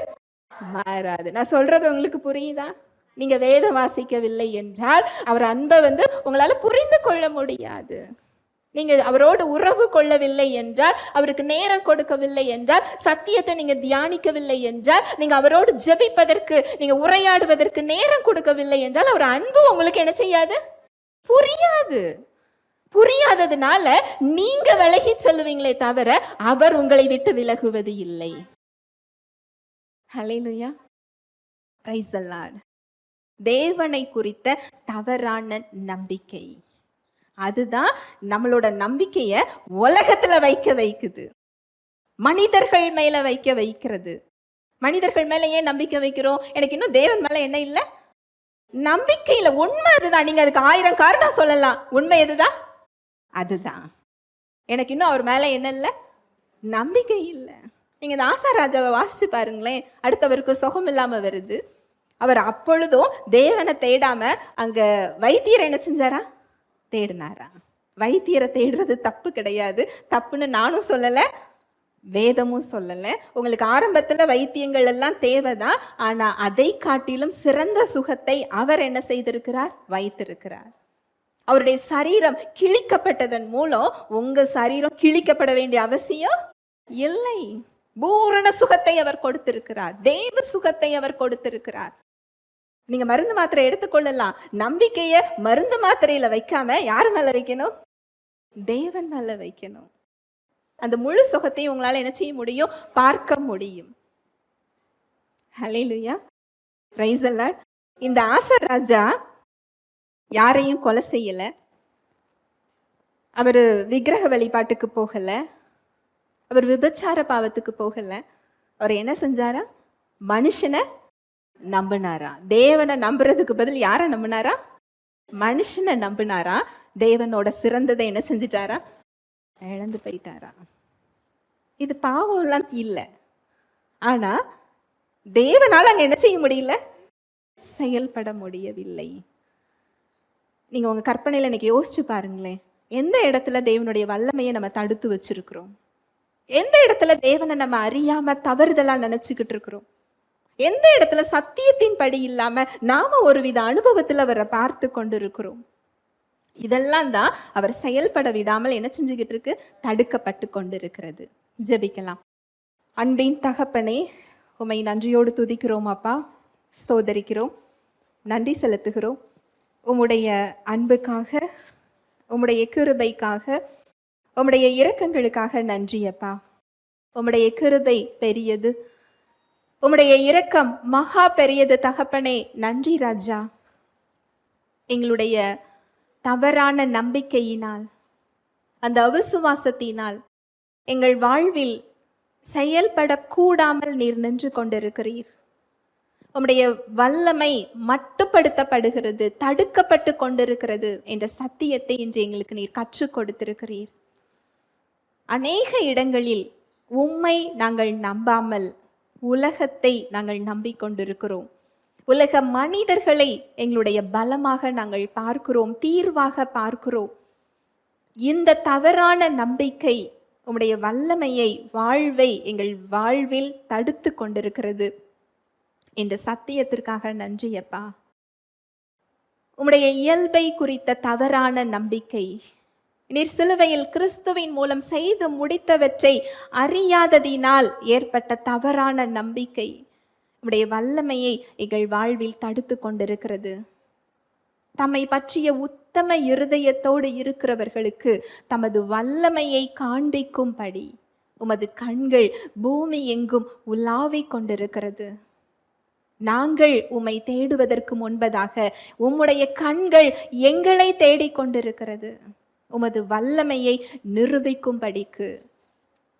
மாறாது. நான் சொல்றது உங்களுக்கு புரியுதா? நீங்க வேதம் வாசிக்கவில்லை என்றால் அவர் அன்பை உங்களால புரிந்து கொள்ள முடியாது. நீங்க அவரோடு உறவு கொள்ளவில்லை என்றால், அவருக்கு நேரம் கொடுக்கவில்லை என்றால், சத்தியத்தை நீங்க தியானிக்கவில்லை என்றால், நீங்க அவரோடு ஜெபிப்பதற்கு, நீங்க உரையாடுவதற்கு நேரம் கொடுக்கவில்லை என்றால் அவர் அன்பு உங்களுக்கு என்ன செய்யாது? புரியாது. புரியாததுனால நீங்க விலகி சொல்லுவீங்களே தவிர அவர் உங்களை விட்டு விலகுவது இல்லை. ஹல்லேலூயா, பிரைஸ் தி லார்ட். தேவனை குறித்த தவறான நம்பிக்கை, அதுதான் நம்மளோட நம்பிக்கைய உலகத்துல வைக்க வைக்குது, மனிதர்கள் மேல வைக்க வைக்கிறது. மனிதர்கள் மேல ஏன் நம்பிக்கை வைக்கிறோம்? எனக்கு இன்னும் தேவன் மேல என்ன இல்லை? நம்பிக்கை இல்லை. உண்மை அதுதான். நீங்க அதுக்கு 1000 காரணம் சொல்லலாம். உண்மை எதுதான்? அதுதான். எனக்கு இன்னும் அவர் மேல என்ன இல்லை? நம்பிக்கை இல்லை. நீங்க இந்த ஆசாராஜாவை வாசிச்சு பாருங்களேன். அடுத்தவருக்கு சுகம் இல்லாம வருது. அவர் அப்பொழுதும் தேவனை தேடாம அங்க வைத்தியரை என்ன செஞ்சாரா? தேடினாரா? வைத்தியரை தேடுறது தப்பு கிடையாது. தப்புன்னு நானும் சொல்லலை, வேதமும் சொல்லலை. உங்களுக்கு ஆரம்பத்தில் வைத்தியங்கள் எல்லாம் தேவைதான். ஆனால் அதை காட்டிலும் சிறந்த சுகத்தை அவர் என்ன செய்திருக்கிறார்? வைத்திருக்கிறார். அவருடைய சரீரம் கிழிக்கப்பட்டதன் மூலம் உங்க சரீரம் கிழிக்கப்பட வேண்டிய அவசியம் இல்லை. பூரண சுகத்தை அவர் கொடுத்திருக்கிறார். தேவ சுகத்தை அவர் கொடுத்திருக்கிறார். நீங்க மருந்து மாத்திரை எடுத்துக்கொள்ளலாம். நம்பிக்கைய மருந்து மாத்திரையில வைக்காம யார் மேல வைக்கணும்? தேவன் மேல வைக்கணும். அந்த முழு சுகத்தையும் உங்களால என்ன செய்ய முடியும்? பார்க்க முடியும். ஹல்லேலூயா, பிரைஸ் தி லார்ட். இந்த ஆசராஜா யாரையும் கொலை செய்யல. அவர் விக்கிரக வழிபாட்டுக்கு போகல. அவர் விபச்சார பாவத்துக்கு போகல. அவர் என்ன செஞ்சாரா? மனுஷனை நம்பினாரா? தேவனை நம்புறதுக்கு பதில் யாரை நம்பினாரா? மனுஷனை நம்பினாரா? தேவனோட சிறந்ததை என்ன செஞ்சிட்டாரா? இழந்து போயிட்டாரா? இது பாவம்லாம் இல்லை. ஆனா தேவனால் அங்க என்ன செய்ய முடியல? செயல்பட முடியவில்லை. நீங்க உங்க கற்பனையில இன்னைக்கு யோசிச்சு பாருங்களேன். எந்த இடத்துல தேவனுடைய வல்லமையை நம்ம தடுத்து வச்சிருக்கிறோம்? எந்த இடத்துல தேவனை நம்ம அறியாம தவறுதலா நினைச்சுக்கிட்டு இருக்கிறோம்? எந்த இடத்துல சத்தியத்தின் படி இல்லாம நாம ஒருவித அனுபவத்துல அவரை பார்த்து கொண்டு இருக்கிறோம்? இதெல்லாம் தான் அவர் செயல்பட விடாமல் என்ன செஞ்சுக்கிட்டு இருக்கு? தடுக்கப்பட்டு கொண்டு இருக்கிறது. ஜெபிக்கலாம். அன்பின் தகப்பனே, உம்மை நன்றியோடு துதிக்கிறோம் அப்பா, ஸ்தோதரிக்கிறோம், நன்றி செலுத்துகிறோம். உம்முடைய அன்புக்காக, உம்முடைய கிருபைக்காக, உம்முடைய இரக்கங்களுக்காக நன்றி அப்பா. உம்முடைய கிருபை பெரியது, உம்முடைய இரக்கம் மகா பெரியது தகப்பனே. நன்றி ராஜா. எங்களுடைய தவறான நம்பிக்கையினால், அந்த அவிசுவாசத்தினால் எங்கள் வாழ்வில் செயல்படக்கூடாமல் நீர் நின்று கொண்டிருக்கிறீர். உம்முடைய வல்லமை மட்டுப்படுத்தப்படுகிறது, தடுக்கப்பட்டு கொண்டிருக்கிறது என்ற சத்தியத்தை இன்று எங்களுக்கு நீர் கற்றுக் கொடுத்திருக்கிறீர். அநேக இடங்களில் உம்மை நாங்கள் நம்பாமல் உலகத்தை நாங்கள் நம்பிக்கொண்டிருக்கிறோம். உலக மனிதர்களை எங்களுடைய பலமாக நாங்கள் பார்க்கிறோம், தீர்வாக பார்க்கிறோம். இந்த தவறான நம்பிக்கை உம்முடைய வல்லமையை, வாழ்வை எங்கள் வாழ்வில் தடுத்து கொண்டிருக்கிறது என்ற சத்தியத்திற்காக நன்றி அப்பா. உம்முடைய இயல்பை குறித்த தவறான நம்பிக்கை, நீர் சிலுவையில் கிறிஸ்துவின் மூலம் செய்து முடித்தவற்றை அறியாததினால் ஏற்பட்ட தவறான நம்பிக்கை உம்முடைய வல்லமையை எங்கள் வாழ்வில் தடுத்து கொண்டிருக்கிறது. தம்மை பற்றிய உத்தம இருதயத்தோடு இருக்கிறவர்களுக்கு தமது வல்லமையை காண்பிக்கும்படி உமது கண்கள் பூமி எங்கும் உலாவிக் கொண்டிருக்கிறது. நாங்கள் உம்மை தேடுவதற்கு முன்பதாக உம்முடைய கண்கள் எங்களை தேடிக்கொண்டிருக்கிறது. உமது வல்லமையை நிரூபிக்கும்படிக்கு,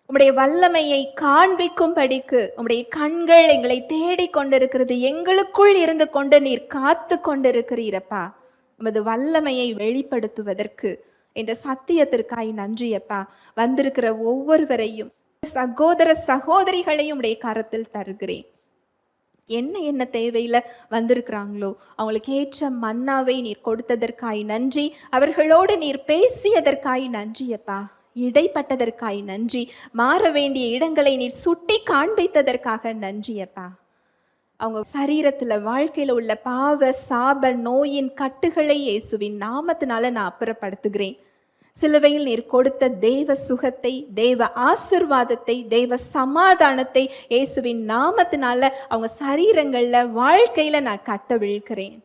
உம்முடைய வல்லமையை காண்பிக்கும்படிக்கு உம்முடைய கண்கள் எங்களை தேடிக்கொண்டிருக்கிறது. எங்களுக்குள் இருந்து கொண்டு நீர் காத்து கொண்டிருக்கிறீரப்பா. உமது வல்லமையை வெளிப்படுத்துவதற்கு என்ற சத்தியத்திற்காய் நன்றியப்பா. வந்திருக்கிற ஒவ்வொருவரையும், சகோதர சகோதரிகளையும் உடைய கரத்தில் தருகிறேன். என்ன தேவையில வந்திருக்கிறாங்களோ அவங்களுக்கு ஏற்ற மன்னாவை நீர் கொடுத்ததற்காய் நன்றி. அவர்களோடு நீர் பேசியதற்காய் நன்றியப்பா. இடைப்பட்டதற்காய் நன்றி. மாற வேண்டிய இடங்களை நீர் சுட்டி காண்பித்ததற்காக நன்றியப்பா. அவங்க சரீரத்துல, வாழ்க்கையில உள்ள பாவ சாப நோயின் கட்டுகளை இயேசுவின் நாமத்தினால நான் அப்புறப்படுத்துகிறேன். சிலுவையில் நீர் கொடுத்த தேவ சுகத்தை, தேவ ஆசிர்வாதத்தை, தேவ சமாதானத்தை இயேசுவின் நாமத்தினால அவங்க சரீரங்கள்ல, வாழ்க்கையில நான் கட்டவிழ்க்கிறேன்.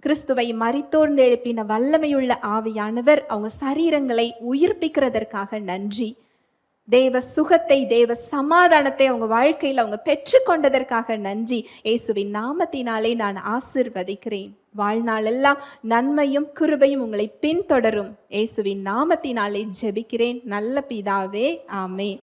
கிறிஸ்துவை மரித்தோர்ந்து எழுப்பின வல்லமையுள்ள ஆவியானவர் அவங்க சரீரங்களை உயிர்ப்பிக்கிறதற்காக நன்றி. தேவ சுகத்தை, தேவ சமாதானத்தை அவங்க வாழ்க்கையில் அவங்க பெற்றுக்கொண்டதற்காக நன்றி. இயேசுவின் நாமத்தினாலே நான் ஆசீர்வதிக்கிறேன். வாழ்நாளெல்லாம் நன்மையும் கிருபையும் உங்களை பின்தொடரும். இயேசுவின் நாமத்தினாலே ஜெபிக்கிறேன் நல்ல பிதாவே, ஆமென்.